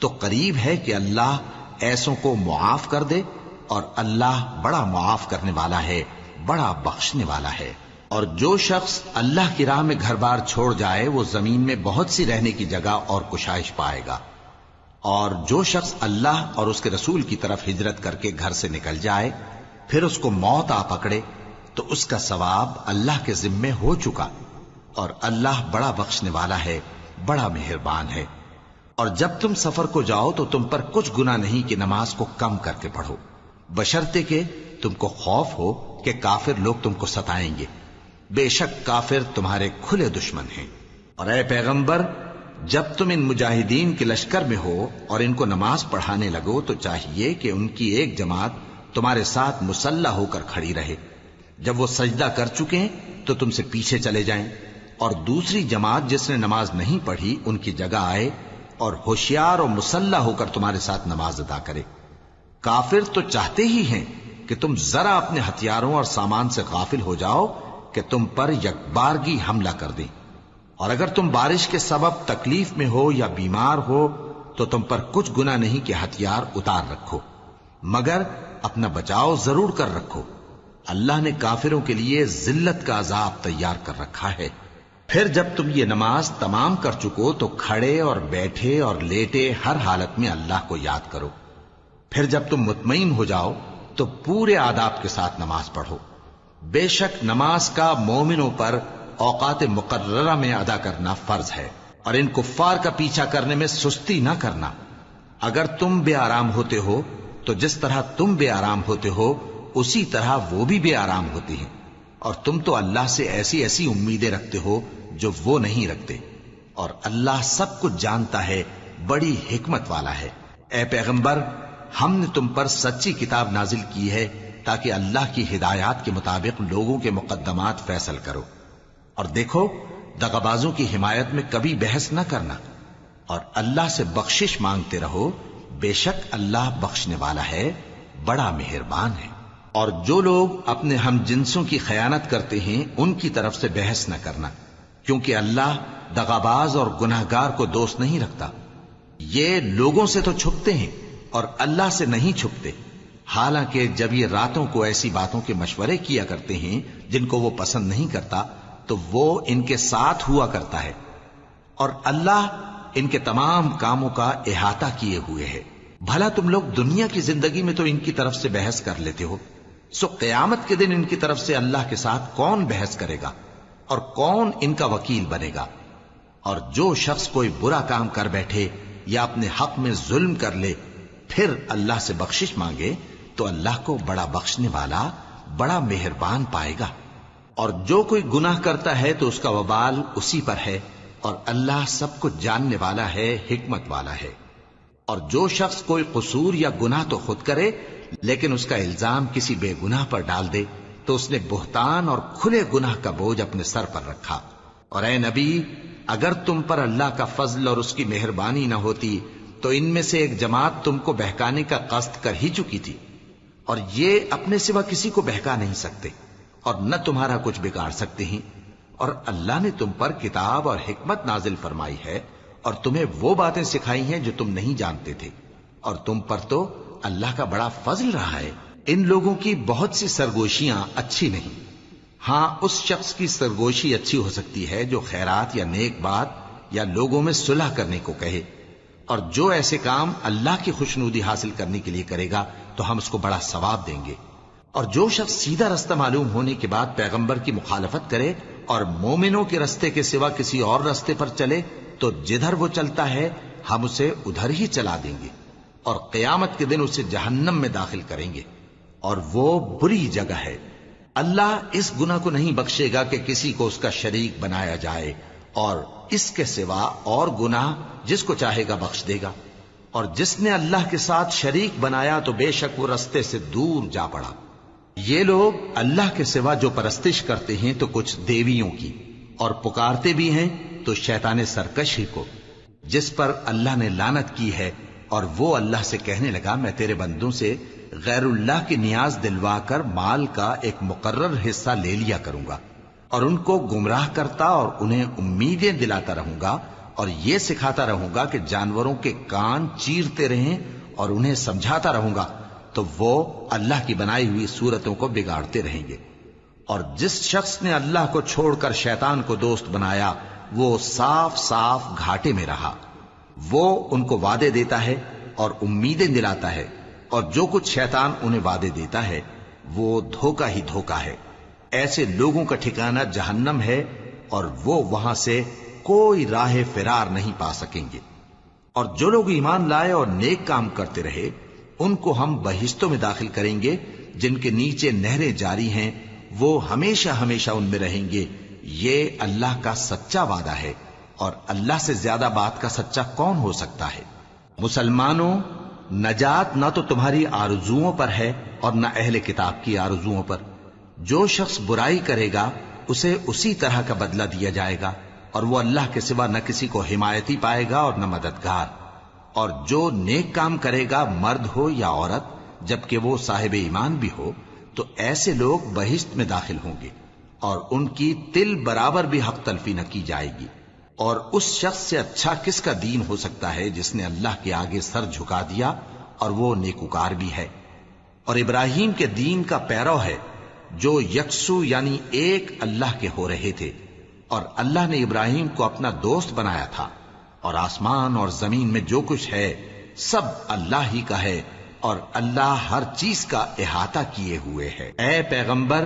تو قریب ہے کہ اللہ ایسوں کو معاف کر دے، اور اللہ بڑا معاف کرنے والا ہے، بڑا بخشنے والا ہے۔ اور جو شخص اللہ کی راہ میں گھر بار چھوڑ جائے وہ زمین میں بہت سی رہنے کی جگہ اور کشائش پائے گا، اور جو شخص اللہ اور اس کے رسول کی طرف ہجرت کر کے گھر سے نکل جائے پھر اس کو موت آ پکڑے تو اس کا ثواب اللہ کے ذمے ہو چکا، اور اللہ بڑا بخشنے والا ہے، بڑا مہربان ہے۔ اور جب تم سفر کو جاؤ تو تم پر کچھ گناہ نہیں کہ نماز کو کم کر کے پڑھو، بشرطے کہ تم کو خوف ہو کہ کافر لوگ تم کو ستائیں گے، بے شک کافر تمہارے کھلے دشمن ہیں۔ اور اے پیغمبر، جب تم ان مجاہدین کے لشکر میں ہو اور ان کو نماز پڑھانے لگو تو چاہیے کہ ان کی ایک جماعت تمہارے ساتھ مسلح ہو کر کھڑی رہے، جب وہ سجدہ کر چکے ہیں تو تم سے پیچھے چلے جائیں، اور دوسری جماعت جس نے نماز نہیں پڑھی ان کی جگہ آئے اور ہوشیار اور مسلح ہو کر تمہارے ساتھ نماز ادا کرے۔ کافر تو چاہتے ہی ہیں کہ تم ذرا اپنے ہتھیاروں اور سامان سے غافل ہو جاؤ کہ تم پر یکبارگی حملہ کر دیں، اور اگر تم بارش کے سبب تکلیف میں ہو یا بیمار ہو تو تم پر کچھ گناہ نہیں کہ ہتھیار اتار رکھو، مگر اپنا بچاؤ ضرور کر رکھو۔ اللہ نے کافروں کے لیے ذلت کا عذاب تیار کر رکھا ہے۔ پھر جب تم یہ نماز تمام کر چکو تو کھڑے اور بیٹھے اور لیٹے ہر حالت میں اللہ کو یاد کرو۔ پھر جب تم مطمئن ہو جاؤ تو پورے آداب کے ساتھ نماز پڑھو۔ بے شک نماز کا مومنوں پر اوقات مقررہ میں ادا کرنا فرض ہے، اور ان کفار کا پیچھا کرنے میں سستی نہ کرنا۔ اگر تم بے آرام ہوتے ہو تو جس طرح تم بے آرام ہوتے ہو اسی طرح وہ بھی بے آرام ہوتے ہیں، اور تم تو اللہ سے ایسی ایسی امیدیں رکھتے ہو جو وہ نہیں رکھتے، اور اللہ سب کچھ جانتا ہے، بڑی حکمت والا ہے۔ اے پیغمبر، ہم نے تم پر سچی کتاب نازل کی ہے تاکہ اللہ کی ہدایات کے مطابق لوگوں کے مقدمات فیصل کرو، اور دیکھو دغابازوں کی حمایت میں کبھی بحث نہ کرنا، اور اللہ سے بخشش مانگتے رہو، بے شک اللہ بخشنے والا ہے، بڑا مہربان ہے۔ اور جو لوگ اپنے ہم جنسوں کی خیانت کرتے ہیں ان کی طرف سے بحث نہ کرنا، کیونکہ اللہ دغاباز اور گناہگار کو دوست نہیں رکھتا۔ یہ لوگوں سے تو چھپتے ہیں اور اللہ سے نہیں چھپتے، حالانکہ جب یہ راتوں کو ایسی باتوں کے مشورے کیا کرتے ہیں جن کو وہ پسند نہیں کرتا تو وہ ان کے ساتھ ہوا کرتا ہے، اور اللہ ان کے تمام کاموں کا احاطہ کیے ہوئے ہے۔ بھلا تم لوگ دنیا کی زندگی میں تو ان کی طرف سے بحث کر لیتے ہو، سو قیامت کے دن ان کی طرف سے اللہ کے ساتھ کون بحث کرے گا اور کون ان کا وکیل بنے گا؟ اور جو شخص کوئی برا کام کر بیٹھے یا اپنے حق میں ظلم کر لے پھر اللہ سے بخشش مانگے تو اللہ کو بڑا بخشنے والا، بڑا مہربان پائے گا۔ اور جو کوئی گناہ کرتا ہے تو اس کا وبال اسی پر ہے، اور اللہ سب کچھ جاننے والا ہے، حکمت والا ہے۔ اور جو شخص کوئی قصور یا گناہ تو خود کرے لیکن اس کا الزام کسی بے گناہ پر ڈال دے تو اس نے بہتان اور کھلے گناہ کا بوجھ اپنے سر پر رکھا۔ اور اے نبی، اگر تم پر اللہ کا فضل اور اس کی مہربانی نہ ہوتی تو ان میں سے ایک جماعت تم کو بہکانے کا قصد کر ہی چکی تھی، اور یہ اپنے سوا کسی کو بہکا نہیں سکتے اور نہ تمہارا کچھ بگاڑ سکتے ہیں۔ اور اللہ نے تم پر کتاب اور حکمت نازل فرمائی ہے اور تمہیں وہ باتیں سکھائی ہیں جو تم نہیں جانتے تھے، اور تم پر تو اللہ کا بڑا فضل رہا ہے۔ ان لوگوں کی بہت سی سرگوشیاں اچھی نہیں، ہاں اس شخص کی سرگوشی اچھی ہو سکتی ہے جو خیرات یا نیک بات یا لوگوں میں صلح کرنے کو کہے، اور جو ایسے کام اللہ کی خوشنودی حاصل کرنے کے لیے کرے گا تو ہم اس کو بڑا ثواب دیں گے۔ اور جو شخص سیدھا رستہ معلوم ہونے کے بعد پیغمبر کی مخالفت کرے اور مومنوں کے رستے کے سوا کسی اور رستے پر چلے تو جدھر وہ چلتا ہے ہم اسے ادھر ہی چلا دیں گے، اور قیامت کے دن اسے جہنم میں داخل کریں گے، اور وہ بری جگہ ہے۔ اللہ اس گناہ کو نہیں بخشے گا کہ کسی کو اس کا شریک بنایا جائے، اور اس کے سوا اور گناہ جس کو چاہے گا بخش دے گا، اور جس نے اللہ کے ساتھ شریک بنایا تو بے شک وہ رستے سے دور جا پڑا۔ یہ لوگ اللہ کے سوا جو پرستش کرتے ہیں تو کچھ دیویوں کی، اور پکارتے بھی ہیں تو شیطان سرکش ہی کو، جس پر اللہ نے لعنت کی ہے، اور وہ اللہ سے کہنے لگا میں تیرے بندوں سے غیر اللہ کی نیاز دلوا کر مال کا ایک مقرر حصہ لے لیا کروں گا، اور ان کو گمراہ کرتا اور انہیں امیدیں دلاتا رہوں گا، اور یہ سکھاتا رہوں گا کہ جانوروں کے کان چیرتے رہیں، اور انہیں سمجھاتا رہوں گا تو وہ اللہ کی بنائی ہوئی صورتوں کو بگاڑتے رہیں گے۔ اور جس شخص نے اللہ کو چھوڑ کر شیطان کو دوست بنایا وہ صاف صاف گھاٹے میں رہا۔ وہ ان کو وعدے دیتا ہے اور امیدیں دلاتا ہے، اور جو کچھ شیطان انہیں وعدے دیتا ہے وہ دھوکہ ہی دھوکہ ہے۔ ایسے لوگوں کا ٹھکانہ جہنم ہے، اور وہ وہاں سے کوئی راہ فرار نہیں پا سکیں گے۔ اور جو لوگ ایمان لائے اور نیک کام کرتے رہے ان کو ہم بہشتوں میں داخل کریں گے جن کے نیچے نہریں جاری ہیں، وہ ہمیشہ ہمیشہ ان میں رہیں گے۔ یہ اللہ کا سچا وعدہ ہے، اور اللہ سے زیادہ بات کا سچا کون ہو سکتا ہے؟ مسلمانوں، نجات نہ تو تمہاری آرزوؤں پر ہے اور نہ اہل کتاب کی آرزوؤں پر۔ جو شخص برائی کرے گا اسے اسی طرح کا بدلہ دیا جائے گا، اور وہ اللہ کے سوا نہ کسی کو حمایتی پائے گا اور نہ مددگار۔ اور جو نیک کام کرے گا مرد ہو یا عورت جبکہ وہ صاحب ایمان بھی ہو تو ایسے لوگ بہشت میں داخل ہوں گے، اور ان کی تل برابر بھی حق تلفی نہ کی جائے گی۔ اور اس شخص سے اچھا کس کا دین ہو سکتا ہے جس نے اللہ کے آگے سر جھکا دیا اور وہ نیکوکار بھی ہے، اور ابراہیم کے دین کا پیرو ہے جو یکسو یعنی ایک اللہ کے ہو رہے تھے، اور اللہ نے ابراہیم کو اپنا دوست بنایا تھا۔ اور آسمان اور زمین میں جو کچھ ہے سب اللہ ہی کا ہے، اور اللہ ہر چیز کا احاطہ کیے ہوئے ہے۔ اے پیغمبر،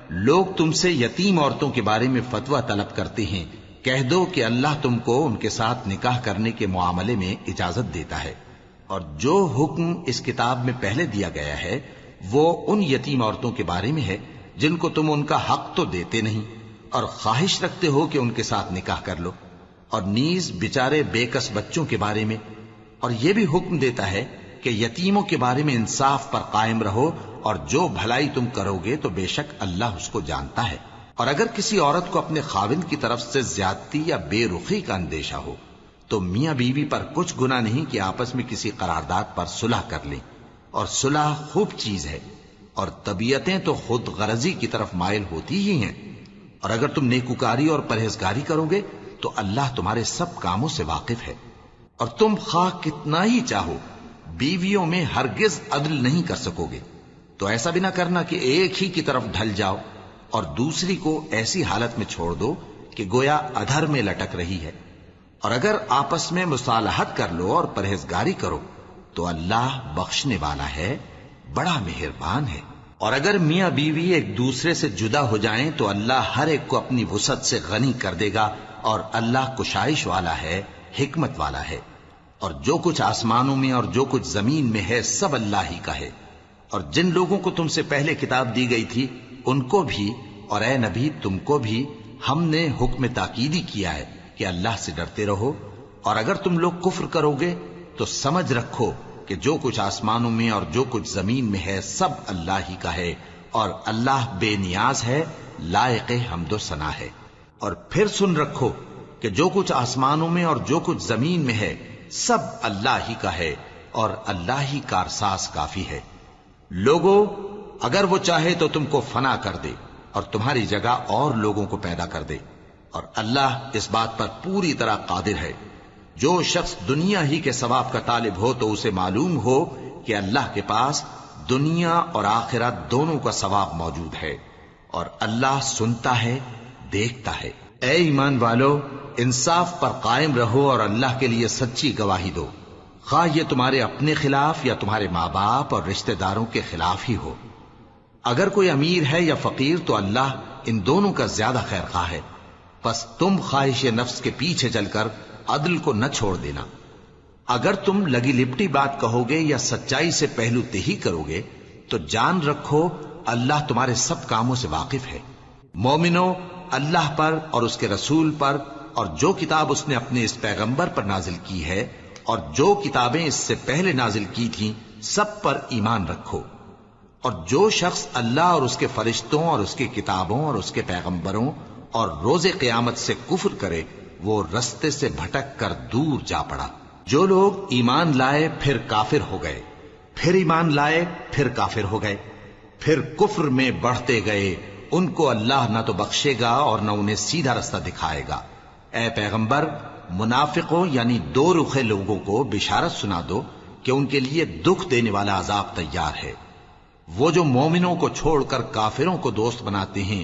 لوگ تم سے یتیم عورتوں کے بارے میں فتویٰ طلب کرتے ہیں، کہہ دو کہ اللہ تم کو ان کے ساتھ نکاح کرنے کے معاملے میں اجازت دیتا ہے، اور جو حکم اس کتاب میں پہلے دیا گیا ہے وہ ان یتیم عورتوں کے بارے میں ہے جن کو تم ان کا حق تو دیتے نہیں، اور خواہش رکھتے ہو کہ ان کے ساتھ نکاح کر لو، اور نیز بیچارے بے کس بچوں کے بارے میں، اور یہ بھی حکم دیتا ہے کہ یتیموں کے بارے میں انصاف پر قائم رہو، اور جو بھلائی تم کرو گے تو بے شک اللہ اس کو جانتا ہے۔ اور اگر کسی عورت کو اپنے خاوند کی طرف سے زیادتی یا بے رخی کا اندیشہ ہو تو میاں بیوی پر کچھ گناہ نہیں کہ آپس میں کسی قرارداد پر صلح کر لیں، اور صلح خوب چیز ہے، اور طبیعتیں تو خود غرضی کی طرف مائل ہوتی ہی ہیں۔ اور اگر تم نیکوکاری اور پرہیزگاری کرو گے تو اللہ تمہارے سب کاموں سے واقف ہے۔ اور تم خواہ کتنا ہی چاہو بیویوں میں ہرگز عدل نہیں کر سکو گے، تو ایسا بھی نہ کرنا کہ ایک ہی کی طرف ڈھل جاؤ اور دوسری کو ایسی حالت میں چھوڑ دو کہ گویا ادھر میں لٹک رہی ہے۔ اور اگر آپس میں مصالحت کر لو اور پرہیزگاری کرو تو اللہ بخشنے والا ہے، بڑا مہربان ہے۔ اور اگر میاں بیوی ایک دوسرے سے جدا ہو جائیں تو اللہ ہر ایک کو اپنی وسعت سے غنی کر دے گا، اور اللہ کشائش والا ہے، حکمت والا ہے۔ اور جو کچھ آسمانوں میں اور جو کچھ زمین میں ہے سب اللہ ہی کا ہے۔ اور جن لوگوں کو تم سے پہلے کتاب دی گئی تھی ان کو بھی اور اے نبی تم کو بھی ہم نے حکم تاکیدی کیا ہے کہ اللہ سے ڈرتے رہو، اور اگر تم لوگ کفر کرو گے تو سمجھ رکھو کہ جو کچھ آسمانوں میں اور جو کچھ زمین میں ہے سب اللہ ہی کا ہے، اور اللہ بے نیاز ہے، لائق حمد و ثنا ہے۔ اور پھر سن رکھو کہ جو کچھ آسمانوں میں اور جو کچھ زمین میں ہے سب اللہ ہی کا ہے، اور اللہ ہی کارساز کافی ہے۔ لوگو، اگر وہ چاہے تو تم کو فنا کر دے اور تمہاری جگہ اور لوگوں کو پیدا کر دے، اور اللہ اس بات پر پوری طرح قادر ہے۔ جو شخص دنیا ہی کے ثواب کا طالب ہو تو اسے معلوم ہو کہ اللہ کے پاس دنیا اور آخرت دونوں کا ثواب موجود ہے، اور اللہ سنتا ہے، دیکھتا ہے۔ اے ایمان والو، انصاف پر قائم رہو اور اللہ کے لیے سچی گواہی دو، خواہ یہ تمہارے اپنے خلاف یا تمہارے ماں باپ اور رشتہ داروں کے خلاف ہی ہو۔ اگر کوئی امیر ہے یا فقیر تو اللہ ان دونوں کا زیادہ خیر خواہ ہے، پس تم خواہش نفس کے پیچھے چل کر عدل کو نہ چھوڑ دینا۔ اگر تم لگی لپٹی بات کہو گے یا سچائی سے پہلو تہی کرو گے تو جان رکھو اللہ تمہارے سب کاموں سے واقف ہے۔ مومنو، اللہ پر اور اس کے رسول پر اور جو کتاب اس نے اپنے اس پیغمبر پر نازل کی ہے اور جو کتابیں اس سے پہلے نازل کی تھیں سب پر ایمان رکھو۔ اور جو شخص اللہ اور اس کے فرشتوں اور اس کی کتابوں اور اس کے پیغمبروں اور روز قیامت سے کفر کرے وہ رستے سے بھٹک کر دور جا پڑا۔ جو لوگ ایمان لائے پھر کافر ہو گئے، پھر ایمان لائے پھر کافر ہو گئے، پھر کفر میں بڑھتے گئے، ان کو اللہ نہ تو بخشے گا اور نہ انہیں سیدھا رستہ دکھائے گا۔ اے پیغمبر، منافقوں یعنی دو رخے لوگوں کو بشارت سنا دو کہ ان کے لیے دکھ دینے والا عذاب تیار ہے۔ وہ جو مومنوں کو چھوڑ کر کافروں کو دوست بناتے ہیں،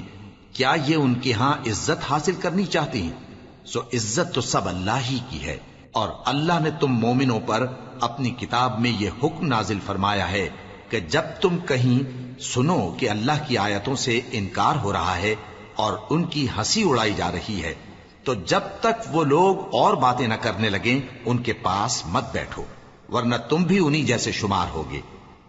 کیا یہ ان کے ہاں عزت حاصل کرنی چاہتے ہیں؟ سو عزت تو سب اللہ ہی کی ہے۔ اور اللہ نے تم مومنوں پر اپنی کتاب میں یہ حکم نازل فرمایا ہے کہ جب تم کہیں سنو کہ اللہ کی آیتوں سے انکار ہو رہا ہے اور ان کی ہنسی اڑائی جا رہی ہے تو جب تک وہ لوگ اور باتیں نہ کرنے لگیں ان کے پاس مت بیٹھو، ورنہ تم بھی انہی جیسے شمار ہوگے۔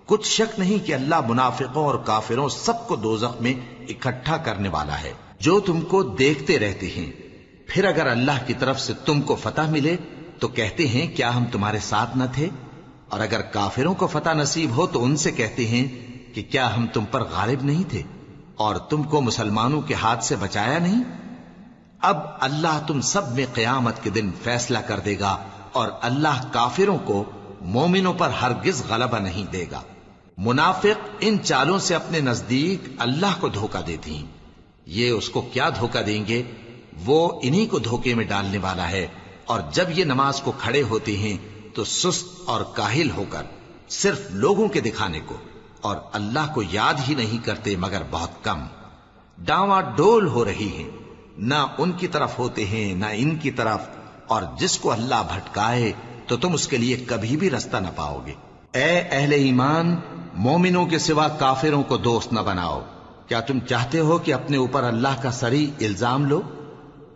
کچھ شک نہیں کہ اللہ منافقوں اور کافروں سب کو دوزخ میں اکٹھا کرنے والا ہے جو تم کو دیکھتے رہتے ہیں۔ پھر اگر اللہ کی طرف سے تم کو فتح ملے تو کہتے ہیں کیا ہم تمہارے ساتھ نہ تھے، اور اگر کافروں کو فتح نصیب ہو تو ان سے کہتے ہیں کہ کیا ہم تم پر غالب نہیں تھے اور تم کو مسلمانوں کے ہاتھ سے بچایا نہیں۔ اب اللہ تم سب میں قیامت کے دن فیصلہ کر دے گا اور اللہ کافروں کو مومنوں پر ہرگز غلبہ نہیں دے گا۔ منافق ان چالوں سے اپنے نزدیک اللہ کو دھوکہ دیتی ہیں، یہ اس کو کیا دھوکہ دیں گے، وہ انہی کو دھوکے میں ڈالنے والا ہے۔ اور جب یہ نماز کو کھڑے ہوتے ہیں تو سست اور کاہل ہو کر صرف لوگوں کے دکھانے کو اور اللہ کو یاد ہی نہیں کرتے مگر بہت کم، ڈاواں ڈول ہو رہی ہیں، نہ ان کی طرف ہوتے ہیں نہ ان کی طرف، اور جس کو اللہ بھٹکائے تو تم اس کے لیے کبھی بھی رستہ نہ پاؤ گے۔ اے اہل ایمان، مومنوں کے سوا کافروں کو دوست نہ بناؤ۔ کیا تم چاہتے ہو کہ اپنے اوپر اللہ کا صریح الزام لو؟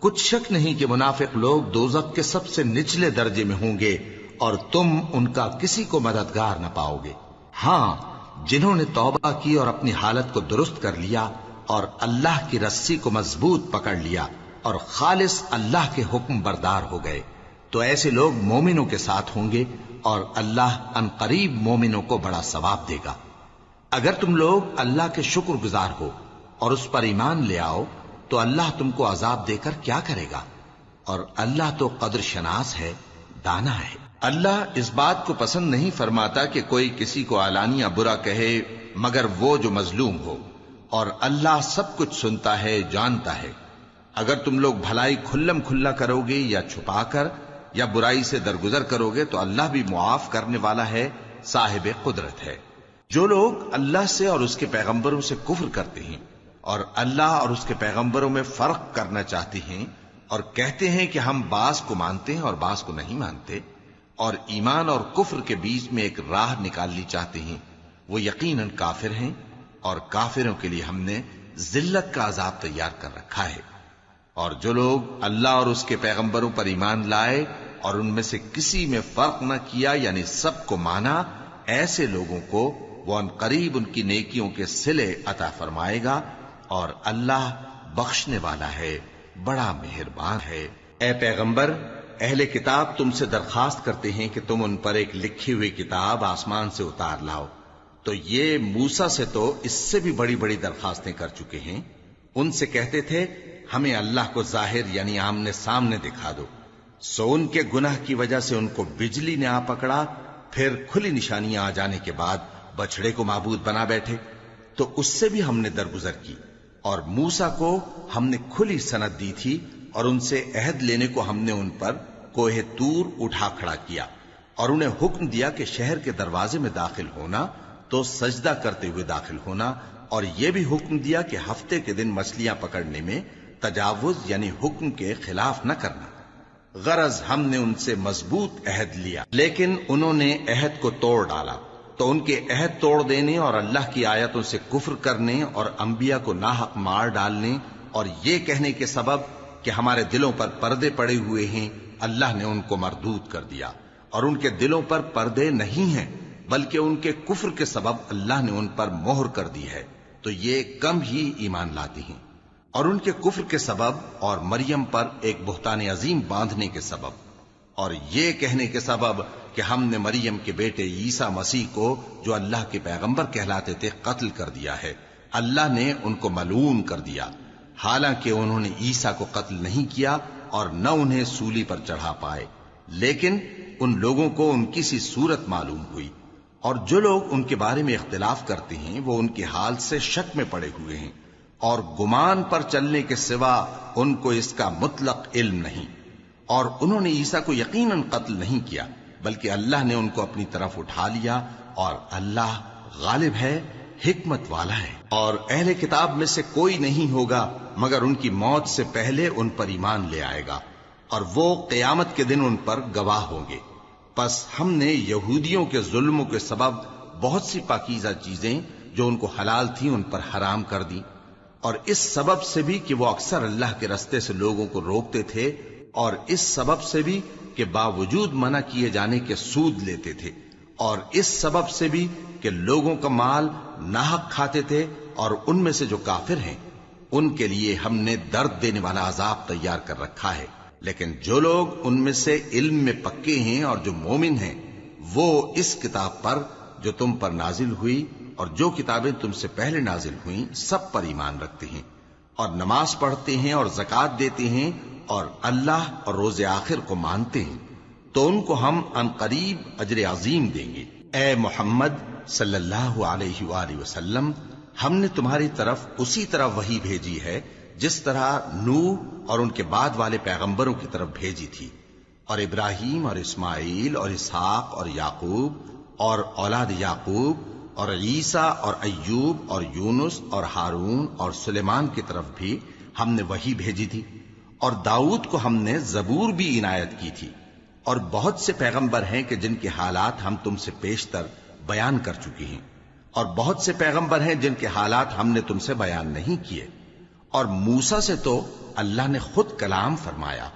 کچھ شک نہیں کہ منافق لوگ دوزخ کے سب سے نچلے درجے میں ہوں گے اور تم ان کا کسی کو مددگار نہ پاؤ گے۔ ہاں، جنہوں نے توبہ کی اور اپنی حالت کو درست کر لیا اور اللہ کی رسی کو مضبوط پکڑ لیا اور خالص اللہ کے حکم بردار ہو گئے تو ایسے لوگ مومنوں کے ساتھ ہوں گے اور اللہ ان قریب مومنوں کو بڑا ثواب دے گا۔ اگر تم لوگ اللہ کے شکر گزار ہو اور اس پر ایمان لے آؤ تو اللہ تم کو عذاب دے کر کیا کرے گا، اور اللہ تو قدر شناس ہے، دانا ہے۔ اللہ اس بات کو پسند نہیں فرماتا کہ کوئی کسی کو علانیہ برا کہے مگر وہ جو مظلوم ہو، اور اللہ سب کچھ سنتا ہے، جانتا ہے۔ اگر تم لوگ بھلائی کھلم کھلا کرو گے یا چھپا کر یا برائی سے درگزر کرو گے تو اللہ بھی معاف کرنے والا ہے، صاحب قدرت ہے۔ جو لوگ اللہ سے اور اس کے پیغمبروں سے کفر کرتے ہیں اور اللہ اور اس کے پیغمبروں میں فرق کرنا چاہتے ہیں اور کہتے ہیں کہ ہم بعض کو مانتے ہیں اور بعض کو نہیں مانتے، اور ایمان اور کفر کے بیچ میں ایک راہ نکالنی چاہتے ہیں، وہ یقیناً کافر ہیں، اور کافروں کے لیے ہم نے ذلت کا عذاب تیار کر رکھا ہے۔ اور جو لوگ اللہ اور اس کے پیغمبروں پر ایمان لائے اور ان میں سے کسی میں فرق نہ کیا یعنی سب کو مانا، ایسے لوگوں کو وہ ان قریب ان کی نیکیوں کے صلے عطا فرمائے گا، اور اللہ بخشنے والا ہے، بڑا مہربان ہے۔ اے پیغمبر، اہل کتاب تم سے درخواست کرتے ہیں کہ تم ان پر ایک لکھی ہوئی کتاب آسمان سے اتار لاؤ، تو یہ موسیٰ سے تو اس سے بھی بڑی بڑی درخواستیں کر چکے ہیں۔ ان سے کہتے تھے ہمیں اللہ کو ظاہر یعنی آمنے سامنے دکھا دو، سو ان کے گناہ کی وجہ سے ان کو بجلی نے آ پکڑا، پھر کھلی نشانیاں آ جانے کے بعد بچڑے کو معبود بنا بیٹھے، تو اس سے بھی ہم نے درگزر کی۔ اور موسیٰ کو ہم نے کھلی سند دی تھی اور ان سے عہد لینے کو ہم نے ان پر کوہ طور اٹھا کھڑا کیا، اور انہیں حکم دیا کہ شہر کے دروازے میں داخل ہونا تو سجدہ کرتے ہوئے داخل ہونا، اور یہ بھی حکم دیا کہ ہفتے کے دن مچھلیاں پکڑنے میں تجاوز یعنی حکم کے خلاف نہ کرنا۔ غرض ہم نے ان سے مضبوط عہد لیا، لیکن انہوں نے عہد کو توڑ ڈالا، تو ان کے عہد توڑ دینے اور اللہ کی آیتوں سے کفر کرنے اور انبیاء کو ناحق مار ڈالنے اور یہ کہنے کے سبب کہ ہمارے دلوں پر پردے پڑے ہوئے ہیں، اللہ نے ان کو مردود کر دیا، اور ان کے دلوں پر پردے نہیں ہیں بلکہ ان کے کفر کے سبب اللہ نے ان پر مہر کر دی ہے، تو یہ کم ہی ایمان لاتے ہیں۔ اور ان کے کفر کے سبب اور مریم پر ایک بہتان عظیم باندھنے کے سبب اور یہ کہنے کے سبب کہ ہم نے مریم کے بیٹے عیسیٰ مسیح کو جو اللہ کے پیغمبر کہلاتے تھے قتل کر دیا ہے، اللہ نے ان کو ملعون کر دیا، حالانکہ انہوں نے عیسیٰ کو قتل نہیں کیا اور نہ انہیں سولی پر چڑھا پائے، لیکن ان لوگوں کو ان کی سی صورت معلوم ہوئی، اور جو لوگ ان کے بارے میں اختلاف کرتے ہیں وہ ان کے حال سے شک میں پڑے ہوئے ہیں، اور گمان پر چلنے کے سوا ان کو اس کا مطلق علم نہیں، اور انہوں نے عیسیٰ کو یقیناً قتل نہیں کیا بلکہ اللہ نے ان کو اپنی طرف اٹھا لیا، اور اللہ غالب ہے، حکمت والا ہے۔ اور اہل کتاب میں سے کوئی نہیں ہوگا مگر ان کی موت سے پہلے ان پر ایمان لے آئے گا، اور وہ قیامت کے دن ان پر گواہ ہوں گے۔ پس ہم نے یہودیوں کے ظلموں کے سبب بہت سی پاکیزہ چیزیں جو ان کو حلال تھیں ان پر حرام کر دی، اور اس سبب سے بھی کہ وہ اکثر اللہ کے رستے سے لوگوں کو روکتے تھے، اور اس سبب سے بھی کہ باوجود منع کیے جانے کے سود لیتے تھے، اور اس سبب سے بھی کہ لوگوں کا مال ناحق کھاتے تھے، اور ان میں سے جو کافر ہیں ان کے لیے ہم نے درد دینے والا عذاب تیار کر رکھا ہے۔ لیکن جو لوگ ان میں سے علم میں پکے ہیں اور جو مومن ہیں وہ اس کتاب پر جو تم پر نازل ہوئی اور جو کتابیں تم سے پہلے نازل ہوئیں سب پر ایمان رکھتے ہیں، اور نماز پڑھتے ہیں اور زکوٰۃ دیتے ہیں اور اللہ اور روز آخر کو مانتے ہیں، تو ان کو ہم عنقریب اجر عظیم دیں گے۔ اے محمد صلی اللہ علیہ وآلہ وسلم، ہم نے تمہاری طرف اسی طرح وحی بھیجی ہے جس طرح نوح اور ان کے بعد والے پیغمبروں کی طرف بھیجی تھی، اور ابراہیم اور اسماعیل اور اسحاق اور یعقوب اور اولاد یعقوب اور عیسیٰ اور ایوب اور یونس اور ہارون اور سلیمان کی طرف بھی ہم نے وحی بھیجی تھی، اور داؤد کو ہم نے زبور بھی عنایت کی تھی، اور بہت سے پیغمبر ہیں کہ جن کے حالات ہم تم سے پیشتر بیان کر چکے ہیں، اور بہت سے پیغمبر ہیں جن کے حالات ہم نے تم سے بیان نہیں کیے، اور موسیٰ سے تو اللہ نے خود کلام فرمایا۔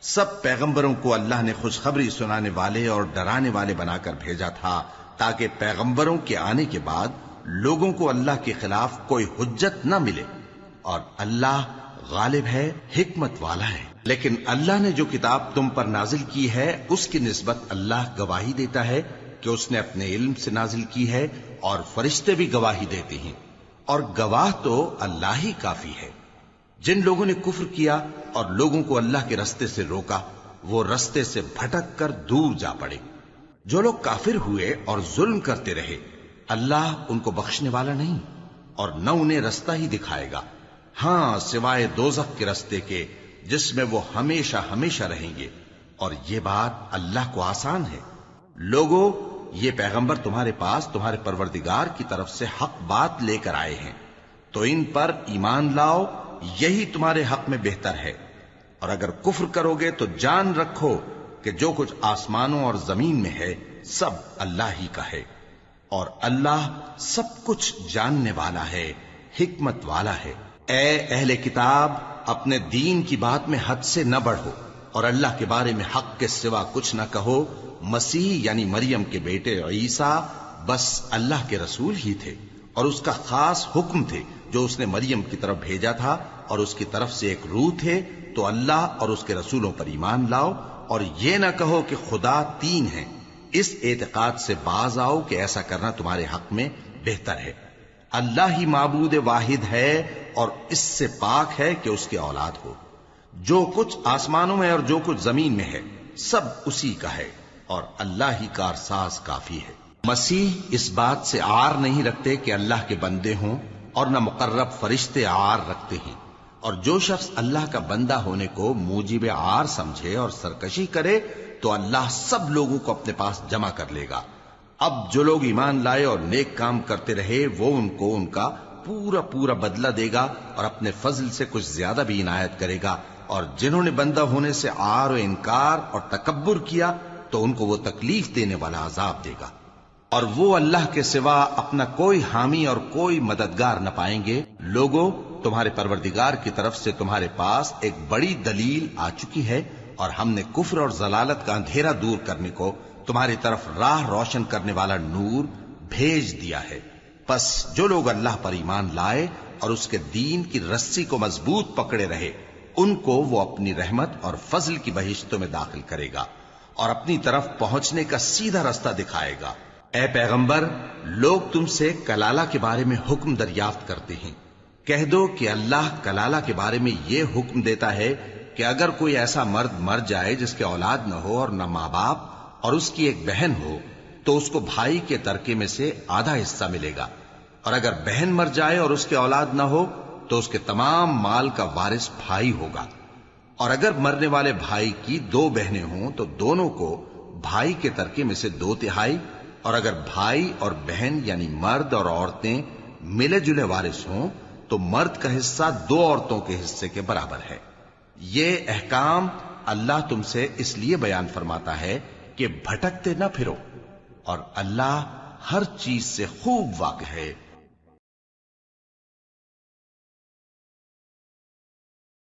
سب پیغمبروں کو اللہ نے خوشخبری سنانے والے اور ڈرانے والے بنا کر بھیجا تھا تاکہ پیغمبروں کے آنے کے بعد لوگوں کو اللہ کے خلاف کوئی حجت نہ ملے، اور اللہ غالب ہے، حکمت والا ہے۔ لیکن اللہ نے جو کتاب تم پر نازل کی ہے اس کی نسبت اللہ گواہی دیتا ہے کہ اس نے اپنے علم سے نازل کی ہے، اور فرشتے بھی گواہی دیتے ہیں، اور گواہ تو اللہ ہی کافی ہے۔ جن لوگوں نے کفر کیا اور لوگوں کو اللہ کے رستے سے روکا وہ رستے سے بھٹک کر دور جا پڑے۔ جو لوگ کافر ہوئے اور ظلم کرتے رہے اللہ ان کو بخشنے والا نہیں، اور نہ انہیں رستہ ہی دکھائے گا، ہاں سوائے دوزخ کے رستے کے جس میں وہ ہمیشہ ہمیشہ رہیں گے، اور یہ بات اللہ کو آسان ہے۔ لوگوں، یہ پیغمبر تمہارے پاس تمہارے پروردگار کی طرف سے حق بات لے کر آئے ہیں، تو ان پر ایمان لاؤ، یہی تمہارے حق میں بہتر ہے، اور اگر کفر کرو گے تو جان رکھو کہ جو کچھ آسمانوں اور زمین میں ہے سب اللہ ہی کا ہے، اور اللہ سب کچھ جاننے والا ہے، حکمت والا ہے۔ اے اہل کتاب، اپنے دین کی بات میں حد سے نہ بڑھو، اور اللہ کے بارے میں حق کے سوا کچھ نہ کہو۔ مسیح یعنی مریم کے بیٹے عیسیٰ بس اللہ کے رسول ہی تھے، اور اس کا خاص حکم تھے جو اس نے مریم کی طرف بھیجا تھا، اور اس کی طرف سے ایک روح تھے، تو اللہ اور اس کے رسولوں پر ایمان لاؤ، اور یہ نہ کہو کہ خدا تین ہیں، اس اعتقاد سے باز آؤ کہ ایسا کرنا تمہارے حق میں بہتر ہے۔ اللہ ہی معبود واحد ہے اور اس سے پاک ہے کہ اس کی اولاد ہو۔ جو کچھ آسمانوں میں اور جو کچھ زمین میں ہے سب اسی کا ہے، اور اللہ ہی کارساز کافی ہے۔ مسیح اس بات سے عار نہیں رکھتے کہ اللہ کے بندے ہوں، اور نہ مقرب فرشتے عار رکھتے ہیں، اور جو شخص اللہ کا بندہ ہونے کو موجب عار سمجھے اور سرکشی کرے تو اللہ سب لوگوں کو اپنے پاس جمع کر لے گا۔ اب جو لوگ ایمان لائے اور نیک کام کرتے رہے وہ ان کو ان کا پورا پورا بدلہ دے گا، اور اپنے فضل سے کچھ زیادہ بھی عنایت کرے گا، اور جنہوں نے بندہ ہونے سے عار و انکار اور تکبر کیا تو ان کو وہ تکلیف دینے والا عذاب دے گا۔ اور وہ اللہ کے سوا اپنا کوئی حامی اور کوئی مددگار نہ پائیں گے۔ لوگوں، تمہارے پروردگار کی طرف سے تمہارے پاس ایک بڑی دلیل آ چکی ہے، اور ہم نے کفر اور ضلالت کا اندھیرا دور کرنے کو تمہاری طرف راہ روشن کرنے والا نور بھیج دیا ہے۔ پس جو لوگ اللہ پر ایمان لائے اور اس کے دین کی رسی کو مضبوط پکڑے رہے، ان کو وہ اپنی رحمت اور فضل کی بہشتوں میں داخل کرے گا اور اپنی طرف پہنچنے کا سیدھا رستہ دکھائے گا۔ اے پیغمبر، لوگ تم سے کلالہ کے بارے میں حکم دریافت کرتے ہیں۔ کہہ دو کہ اللہ کلالہ کے بارے میں یہ حکم دیتا ہے کہ اگر کوئی ایسا مرد مر جائے جس کے اولاد نہ ہو اور نہ ماں باپ اور اس کی ایک بہن ہو، تو اس کو بھائی کے ترکے میں سے آدھا حصہ ملے گا، اور اگر بہن مر جائے اور اس کے اولاد نہ ہو تو اس کے تمام مال کا وارث بھائی ہوگا، اور اگر مرنے والے بھائی کی 2 بہنیں ہوں تو دونوں کو بھائی کے ترکے میں سے 2/3، اور اگر بھائی اور بہن یعنی مرد اور عورتیں ملے جلے وارث ہوں تو مرد کا حصہ 2 عورتوں کے حصے کے برابر ہے۔ یہ احکام اللہ تم سے اس لیے بیان فرماتا ہے کہ بھٹکتے نہ پھرو، اور اللہ ہر چیز سے خوب واقف ہے۔